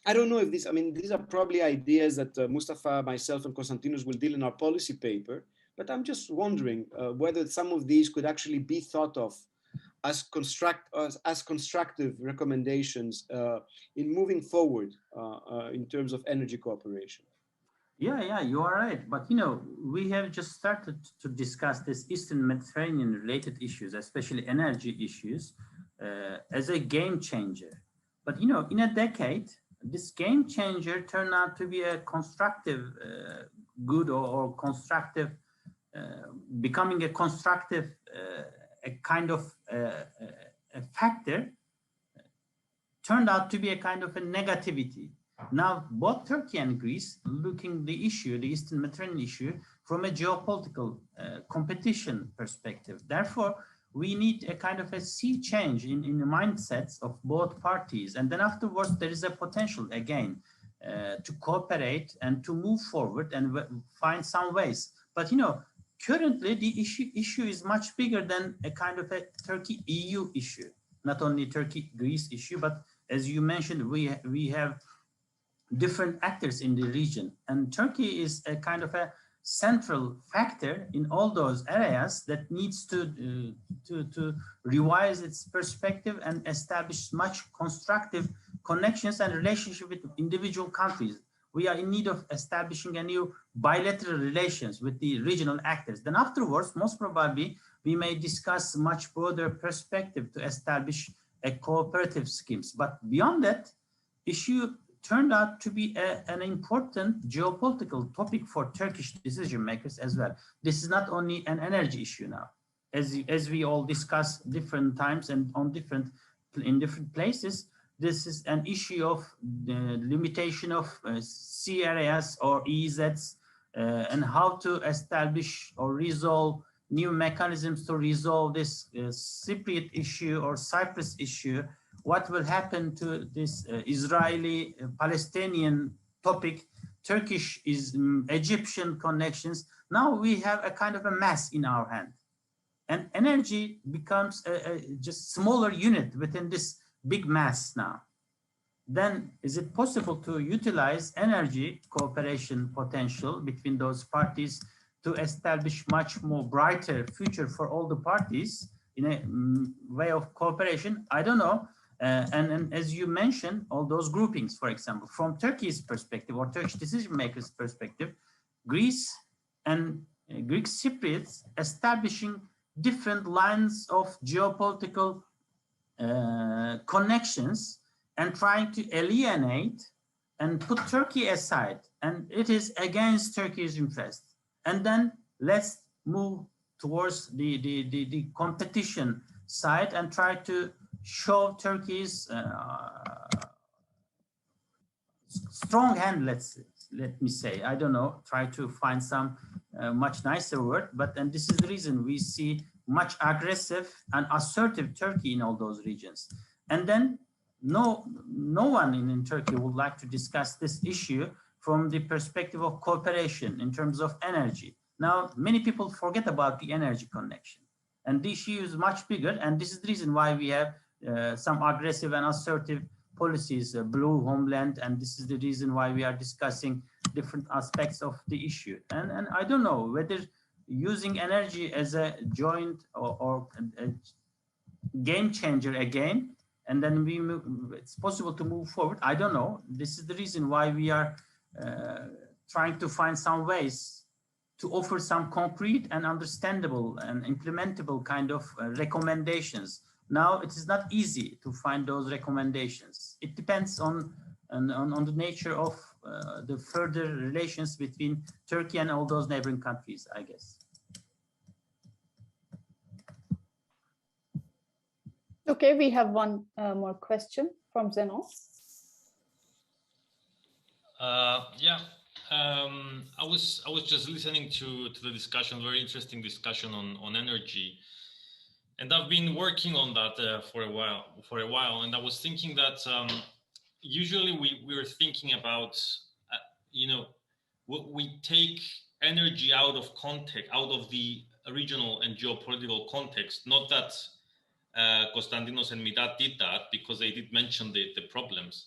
I don't know if these are probably ideas that Mustafa, myself, and Constantinos will deal in our policy paper, but I'm just wondering whether some of these could actually be thought of as constructive recommendations in moving forward in terms of energy cooperation. Yeah, you are right. But we have just started to discuss this Eastern Mediterranean related issues, especially energy issues, as a game changer. But in a decade, this game changer turned out to be a constructive good or constructive, becoming a constructive a kind of a factor, turned out to be a kind of a negativity. Now, both Turkey and Greece looking the issue, the Eastern Mediterranean issue, from a geopolitical competition perspective. Therefore, we need a kind of a sea change in the mindsets of both parties. And then afterwards, there is a potential again to cooperate and to move forward and find some ways. But currently, the issue is much bigger than a kind of a Turkey-EU issue, not only Turkey-Greece issue, but as you mentioned, we have different actors in the region, and Turkey is a kind of a central factor in all those areas that needs to revise its perspective and establish much constructive connections and relationship with individual countries. We are in need of establishing a new bilateral relations with the regional actors. Then afterwards, most probably, we may discuss much broader perspective to establish a cooperative schemes. But beyond that, issue turned out to be an important geopolitical topic for Turkish decision makers as well. This is not only an energy issue now, as we all discuss different times and in different places. This is an issue of the limitation of sea areas or EEZs and how to establish or resolve new mechanisms to resolve this Cypriot issue or Cyprus issue. What will happen to this Israeli-Palestinian topic, Turkish is Egyptian connections. Now we have a kind of a mass in our hand, and energy becomes a just smaller unit within this big mass now. Then is it possible to utilize energy cooperation potential between those parties to establish much more brighter future for all the parties in a way of cooperation? I don't know. And as you mentioned, all those groupings, for example, from Turkey's perspective or Turkish decision makers' perspective, Greece and Greek Cypriots establishing different lines of geopolitical connections and trying to alienate and put Turkey aside. And it is against Turkey's interest. And then let's move towards the competition side and try to show Turkey's strong hand, let me say, I don't know, try to find some much nicer word, and this is the reason we see much aggressive and assertive Turkey in all those regions. And then no one in Turkey would like to discuss this issue from the perspective of cooperation in terms of energy. Now, many people forget about the energy connection, and the issue is much bigger, and this is the reason why we have some aggressive and assertive policies, blue homeland, and this is the reason why we are discussing different aspects of the issue. And I don't know whether using energy as a joint or a game changer again, and then it's possible to move forward. I don't know. This is the reason why we are trying to find some ways to offer some concrete and understandable and implementable kind of recommendations. Now, it is not easy to find those recommendations. It depends on the nature of the further relations between Turkey and all those neighboring countries, I guess. Okay, we have one more question from Zenonas. Yeah, I was just listening to the discussion, very interesting discussion on energy, and I've been working on that for a while. And I was thinking that usually we were thinking about we take energy out of context, out of the regional and geopolitical context. Not that Constantinos and Mitat did that, because they did mention the problems.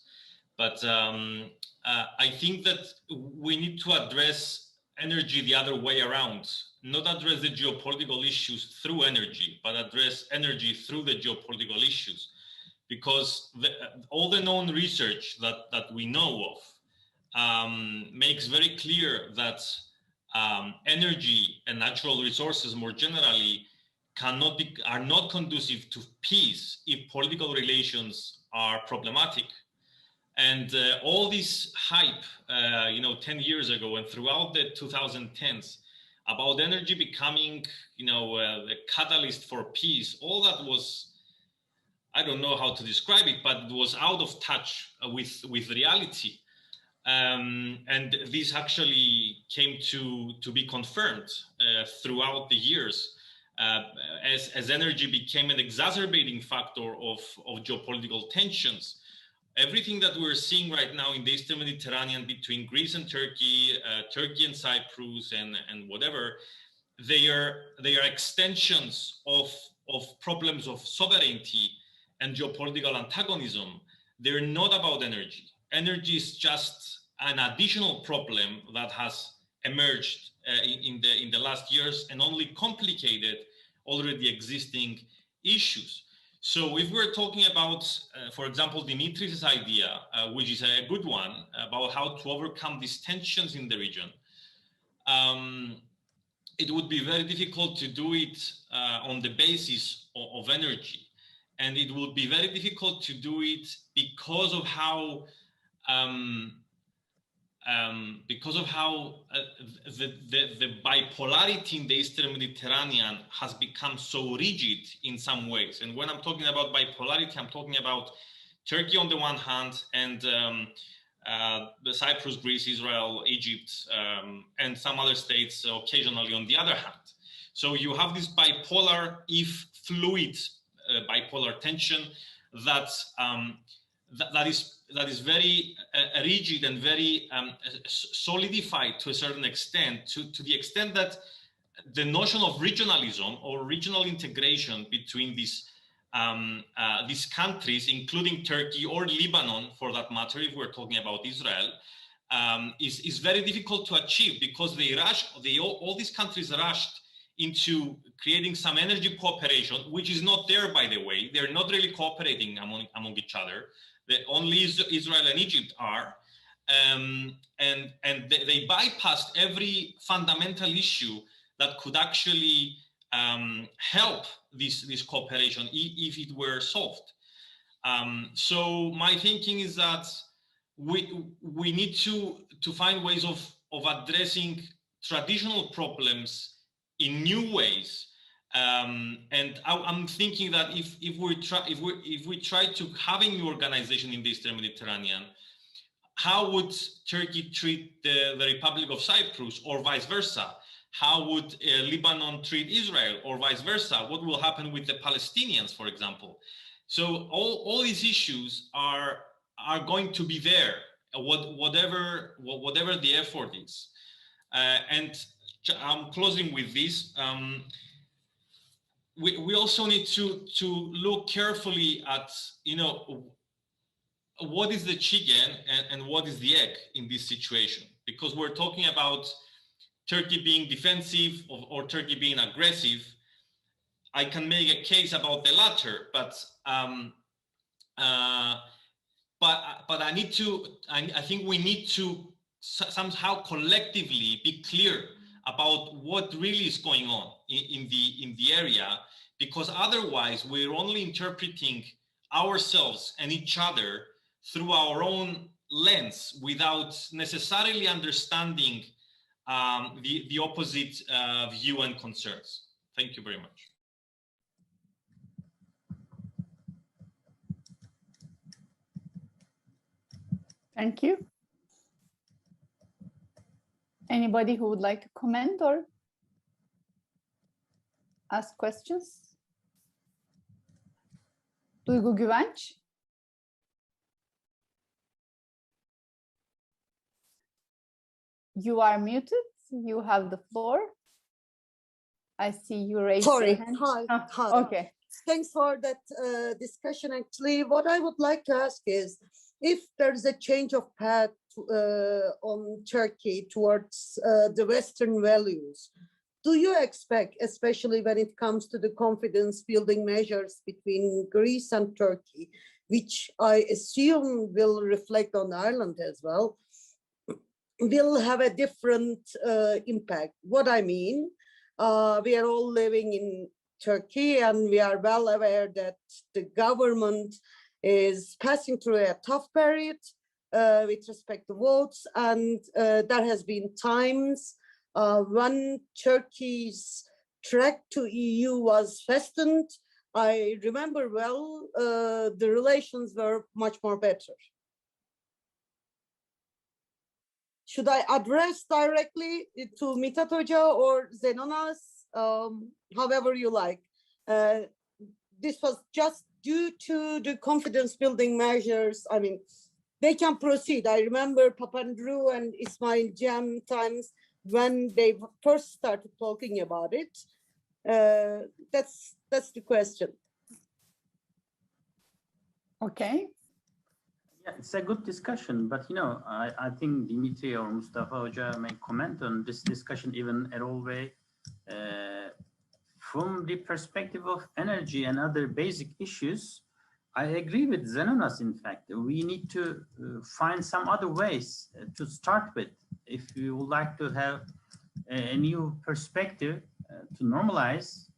But I think that we need to address energy the other way around, not address the geopolitical issues through energy, but address energy through the geopolitical issues. Because all the known research that we know of makes very clear that energy and natural resources more generally are not conducive to peace if political relations are problematic. And all this hype, 10 years ago and throughout the 2010s about energy becoming, the catalyst for peace, all that was, I don't know how to describe it, but it was out of touch with reality. And this actually came to be confirmed throughout the years as energy became an exacerbating factor of geopolitical tensions. Everything that we're seeing right now in the Eastern Mediterranean between Greece and Turkey, Turkey and Cyprus, and whatever, they are extensions of problems of sovereignty and geopolitical antagonism. They're not about energy. Energy is just an additional problem that has emerged in the last years and only complicated already existing issues. So if we're talking about, for example, Dimitris' idea, which is a good one, about how to overcome these tensions in the region, it would be very difficult to do it on the basis of energy. And it would be very difficult to do it because of how the bipolarity in the Eastern Mediterranean has become so rigid in some ways. And when I'm talking about bipolarity, I'm talking about Turkey on the one hand, and the Cyprus, Greece, Israel, Egypt, and some other states occasionally on the other hand. So you have this bipolar, if fluid, bipolar tension that is very rigid and very solidified to a certain extent, to the extent that the notion of regionalism or regional integration between these countries, including Turkey or Lebanon, for that matter, if we're talking about Israel, is very difficult to achieve, because all these countries rushed into creating some energy cooperation, which is not there, by the way. They're not really cooperating among each other. Only Israel and Egypt are, and they bypassed every fundamental issue that could actually help this cooperation if it were solved. So my thinking is that we need to find ways of addressing traditional problems in new ways. And I'm thinking that if we try to have a new organization in the Eastern Mediterranean, how would Turkey treat the Republic of Cyprus, or vice versa? How would Lebanon treat Israel, or vice versa? What will happen with the Palestinians, for example? So all these issues are going to be there, whatever the effort is. And I'm closing with this. we also need to look carefully at, what is the chicken and what is the egg in this situation, because we're talking about Turkey being defensive or Turkey being aggressive. I can make a case about the latter, but I think we need to somehow collectively be clear about what really is going on in the area, because otherwise we're only interpreting ourselves and each other through our own lens without necessarily understanding the opposite view and concerns. Thank you very much. Thank you. Anybody who would like to comment or ask questions? Duygu Güvenç. You are muted. You have the floor. I see you raised your hand. Hi. Okay. Thanks for that discussion. Actually, what I would like to ask is, if there's a change of path on Turkey towards the Western values, do you expect, especially when it comes to the confidence building measures between Greece and Turkey, which I assume will reflect on Ireland as well, will have a different impact? What I mean, we are all living in Turkey and we are well aware that the government is passing through a tough period with respect to votes, and there has been times when Turkey's track to EU was fastened. I remember well, the relations were much more better. Should I address directly to Mitat Hoca or Zenonas, however you like? This was just due to the confidence building measures. I mean, they can proceed. I remember Papandreou and Ismail Cem times when they first started talking about it. That's the question. Okay. Yeah, it's a good discussion, but I think Dimitri or Mustafa Hoca may comment on this discussion, even Erol way, from the perspective of energy and other basic issues. I agree with Zenonas. In fact, we need to find some other ways to start with. If we would like to have a new perspective to normalize,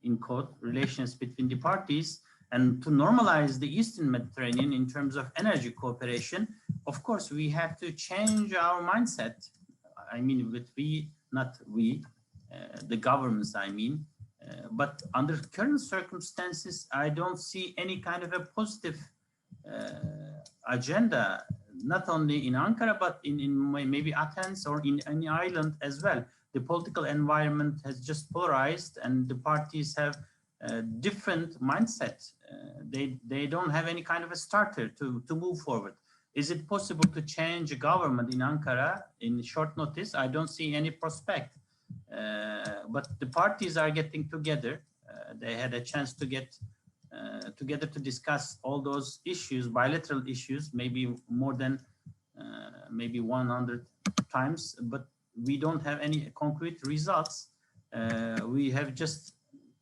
in quote, relations between the parties, and to normalize the Eastern Mediterranean in terms of energy cooperation, of course, we have to change our mindset. I mean, with we, not we, the governments, I mean. But under current circumstances, I don't see any kind of a positive agenda, not only in Ankara, but in maybe Athens or in any island as well. The political environment has just polarized and the parties have different mindset. They don't have any kind of a starter to move forward. Is it possible to change a government in Ankara in short notice? I don't see any prospect. But the parties are getting together. They had a chance to get together to discuss all those issues, bilateral issues, maybe more than maybe 100 times, but we don't have any concrete results. We have just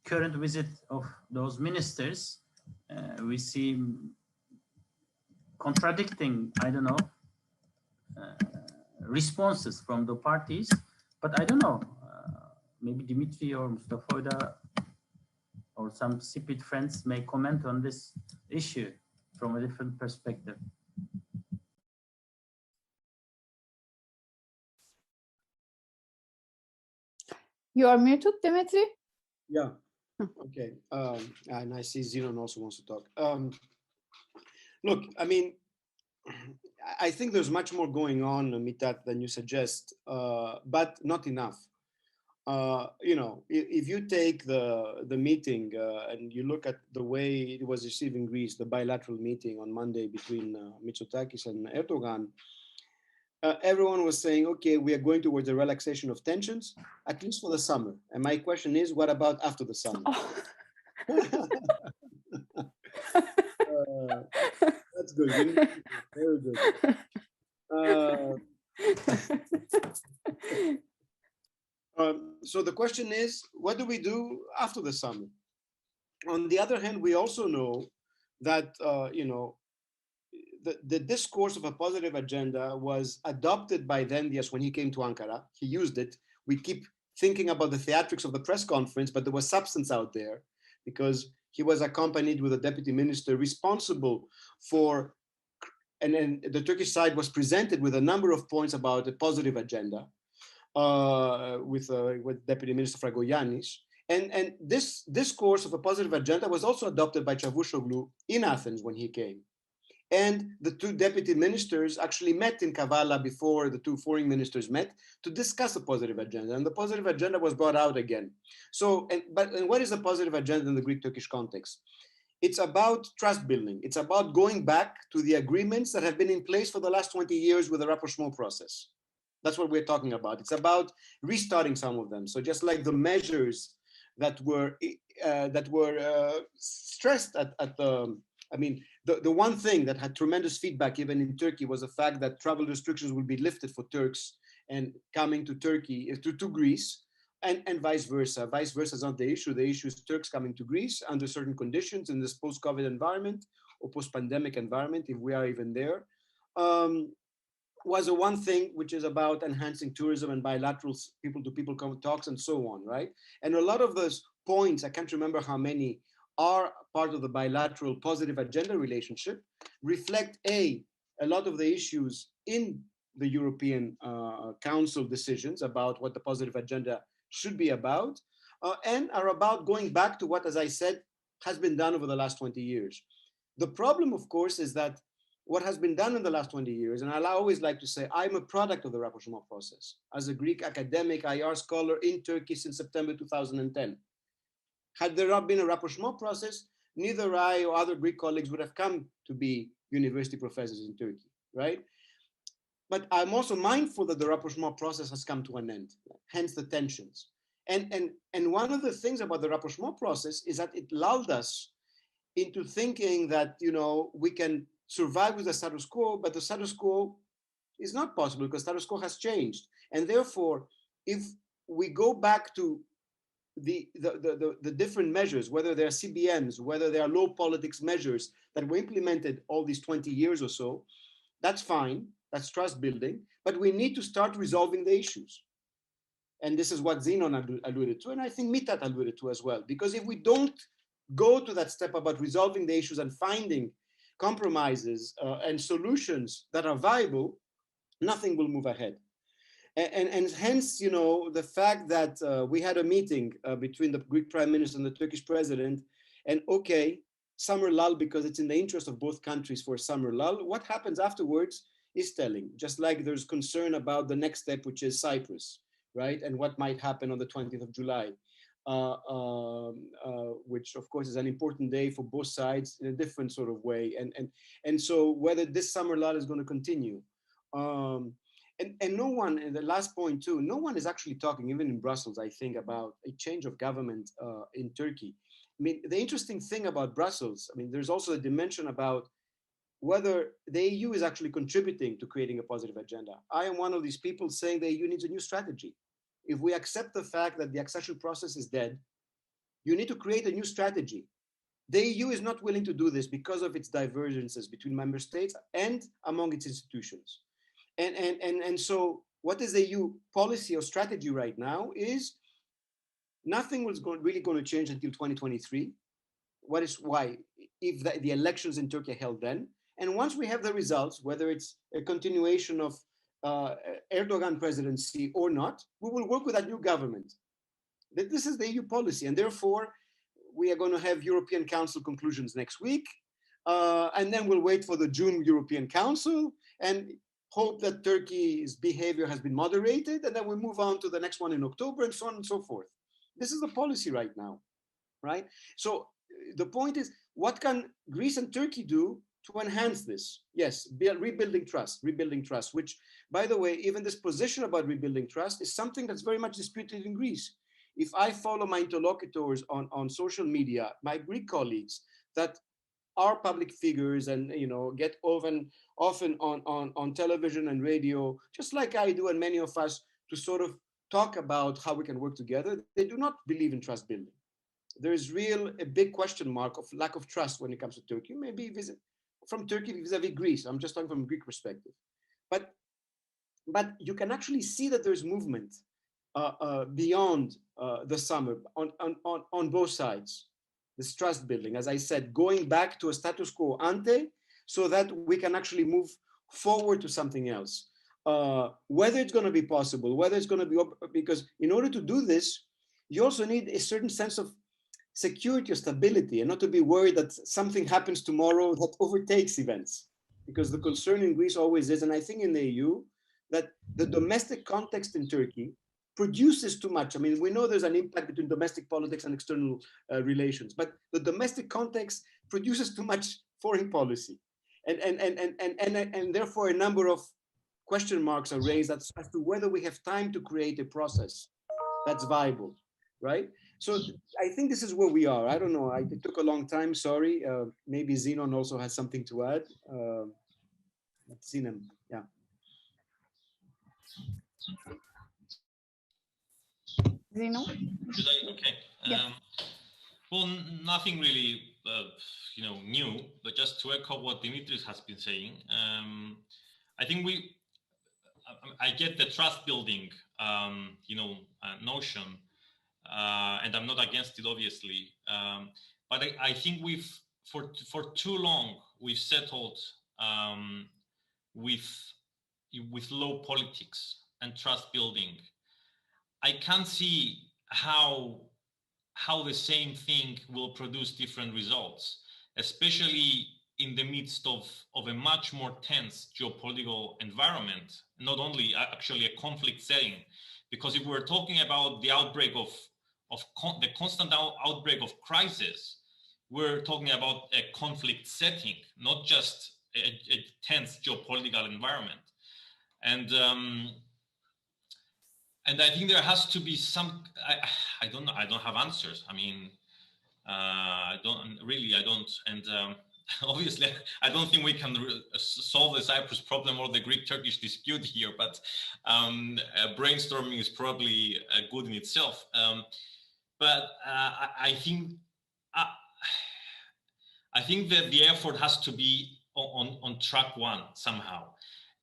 current visit of those ministers. We see contradicting, I don't know, responses from the parties, but I don't know. Maybe Dimitri or Mustafa or some CPIT friends may comment on this issue from a different perspective. You are muted, Dimitri? Yeah. Okay. And I see Zenon also wants to talk. Look, I mean, I think there's much more going on, Mitat, than you suggest, but not enough. If you take the meeting and you look at the way it was received in Greece, the bilateral meeting on Monday between Mitsotakis and Erdogan, everyone was saying, okay, we are going towards a relaxation of tensions, at least for the summer. And my question is, what about after the summer? That's good. Very good. So the question is, what do we do after the summit? On the other hand, we also know that the discourse of a positive agenda was adopted by Dendias when he came to Ankara. He used it. We keep thinking about the theatrics of the press conference, but there was substance out there because he was accompanied with a deputy minister responsible for, and then the Turkish side was presented with a number of points about a positive agenda with Deputy Minister Fragogiannis. And this discourse of a positive agenda was also adopted by Çavuşoğlu in Athens when he came. And the two deputy ministers actually met in Kavala before the two foreign ministers met to discuss a positive agenda. And the positive agenda was brought out again. So, and what is a positive agenda in the Greek-Turkish context? It's about trust building. It's about going back to the agreements that have been in place for the last 20 years with the rapprochement process. That's what we're talking about. It's about restarting some of them. So just like the measures that were stressed at the, I mean, the one thing that had tremendous feedback even in Turkey was the fact that travel restrictions will be lifted for Turks and coming to Turkey, to Greece, and vice versa. Vice versa is not the issue. The issue is Turks coming to Greece under certain conditions in this post-COVID environment or post-pandemic environment, if we are even there. Was the one thing which is about enhancing tourism and bilateral people-to-people talks and so on, right? And a lot of those points, I can't remember how many, are part of the bilateral positive agenda relationship, reflect a lot of the issues in the European Council decisions about what the positive agenda should be about, and are about going back to what, as I said, has been done over the last 20 years. The problem, of course, is that what has been done in the last 20 years, and I always like to say, I'm a product of the rapprochement process. As a Greek academic, IR scholar in Turkey since September 2010. Had there not been a rapprochement process, neither I or other Greek colleagues would have come to be university professors in Turkey, right? But I'm also mindful that the rapprochement process has come to an end, hence the tensions. And one of the things about the rapprochement process is that it lulled us into thinking that, we can survive with the status quo, but the status quo is not possible because status quo has changed. And therefore, if we go back to the different measures, whether they are CBMs, whether they are low politics measures that were implemented all these 20 years or so, that's fine, that's trust building, but we need to start resolving the issues. And this is what Zenon alluded to, and I think Mitat alluded to as well, because if we don't go to that step about resolving the issues and finding compromises and solutions that are viable, nothing will move ahead. And hence, the fact that we had a meeting between the Greek Prime Minister and the Turkish President, and okay, summer lull because it's in the interest of both countries for a summer lull. What happens afterwards is telling, just like there's concern about the next step, which is Cyprus, right? And what might happen on the 20th of July, which of course is an important day for both sides in a different sort of way. And so whether this summer lull is going to continue. And no one, and the last point too, no one is actually talking, even in Brussels, I think, about a change of government in Turkey. I mean, the interesting thing about Brussels, there's also a dimension about whether the EU is actually contributing to creating a positive agenda. I am one of these people saying the EU needs a new strategy. If we accept the fact that the accession process is dead, you need to create a new strategy. The EU is not willing to do this because of its divergences between member states and among its institutions. And so what is the EU policy or strategy right now is nothing was really going to change until 2023. What is why, if the elections in Turkey are held then, and once we have the results, whether it's a continuation of Erdogan presidency or not, we will work with that new government. This is the EU policy, and therefore we are going to have European Council conclusions next week, and then we'll wait for the June European Council and hope that Turkey's behavior has been moderated, and then we move on to the next one in October, and so on and so forth. This is the policy right now, right? So the point is, what can Greece and Turkey do to enhance this? Yes, rebuilding trust, which, by the way, even this position about rebuilding trust is something that's very much disputed in Greece. if I follow my interlocutors on social media, my Greek colleagues that are public figures and get often on television and radio, just like I do and many of us, to sort of talk about how we can work together, they do not believe in trust building. There is a big question mark of lack of trust when it comes to Turkey. Maybe from Turkey vis-a-vis Greece. I'm just talking from a Greek perspective. But you can actually see that there's movement beyond the summer on both sides. This trust building, as I said, going back to a status quo ante, so that we can actually move forward to something else. Whether it's going to be possible, whether it's going to be, because in order to do this, you also need a certain sense of security or stability, and not to be worried that something happens tomorrow that overtakes events. Because the concern in Greece always is, and I think in the EU, that the domestic context in Turkey produces too much. I mean, we know there's an impact between domestic politics and external relations, but the domestic context produces too much foreign policy. And therefore a number of question marks are raised as to whether we have time to create a process that's viable, right? So I think this is where we are. I don't know, it took a long time, sorry. Maybe Zenon also has something to add. Sinem, yeah. Zeno? Okay. Yeah. Well, nothing really, new, but just to echo what Dimitris has been saying. I think I get the trust building, notion, and I'm not against it, obviously. But I think for too long, we've settled with low politics and trust building. I can't see how the same thing will produce different results, especially in the midst of a much more tense geopolitical environment, not only actually a conflict setting. Because if we're talking about the outbreak the constant outbreak of crisis, we're talking about a conflict setting, not just a tense geopolitical environment. And I think there has to be some, I don't know, I don't have answers. I mean, I don't. And obviously, I don't think we can solve the Cyprus problem or the Greek-Turkish dispute here, but brainstorming is probably good in itself. But I think that the effort has to be on track one somehow.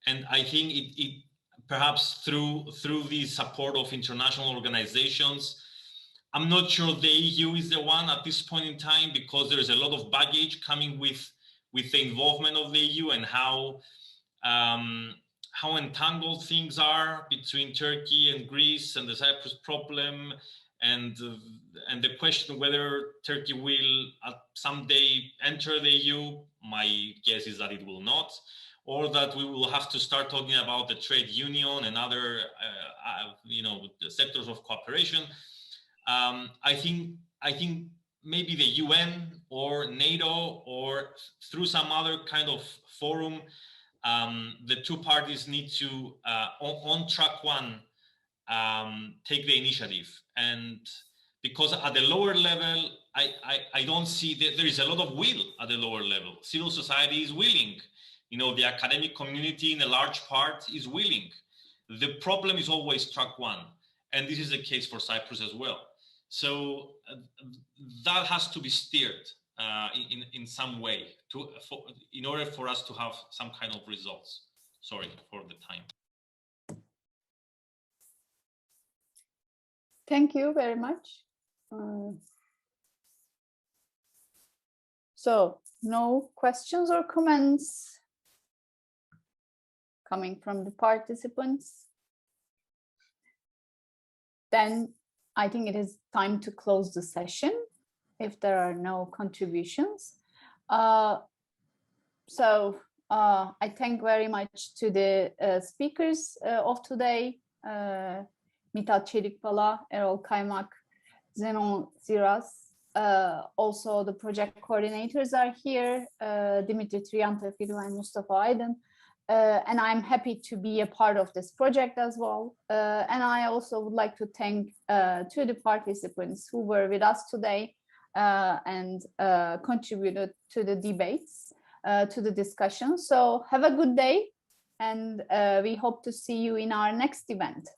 And I think it perhaps through the support of international organizations. I'm not sure the EU is the one at this point in time, because there is a lot of baggage coming with the involvement of the EU and how entangled things are between Turkey and Greece and the Cyprus problem, and the question whether Turkey will someday enter the EU. My guess is that it will not, or that we will have to start talking about the trade union and other sectors of cooperation. I think maybe the UN or NATO, or through some other kind of forum, the two parties need to, on track one, take the initiative. And because at the lower level, I don't see that there is a lot of will at the lower level. Civil society is willing. The academic community in a large part is willing. The problem is always track one. And this is the case for Cyprus as well. So that has to be steered in some way in order for us to have some kind of results. Sorry for the time. Thank you very much. So no questions or comments coming from the participants? Then I think it is time to close the session if there are no contributions. So I thank very much to the speakers of today, Mitat, Çelikpala, Erol, Kaymak, Zenon, Tziarras. Also the project coordinators are here, Dimitri Triantafilou and Mustafa Aydın. and I'm happy to be a part of this project as well. And I also would like to thank to the participants who were with us today and contributed to the debates, to the discussion. So have a good day, and we hope to see you in our next event.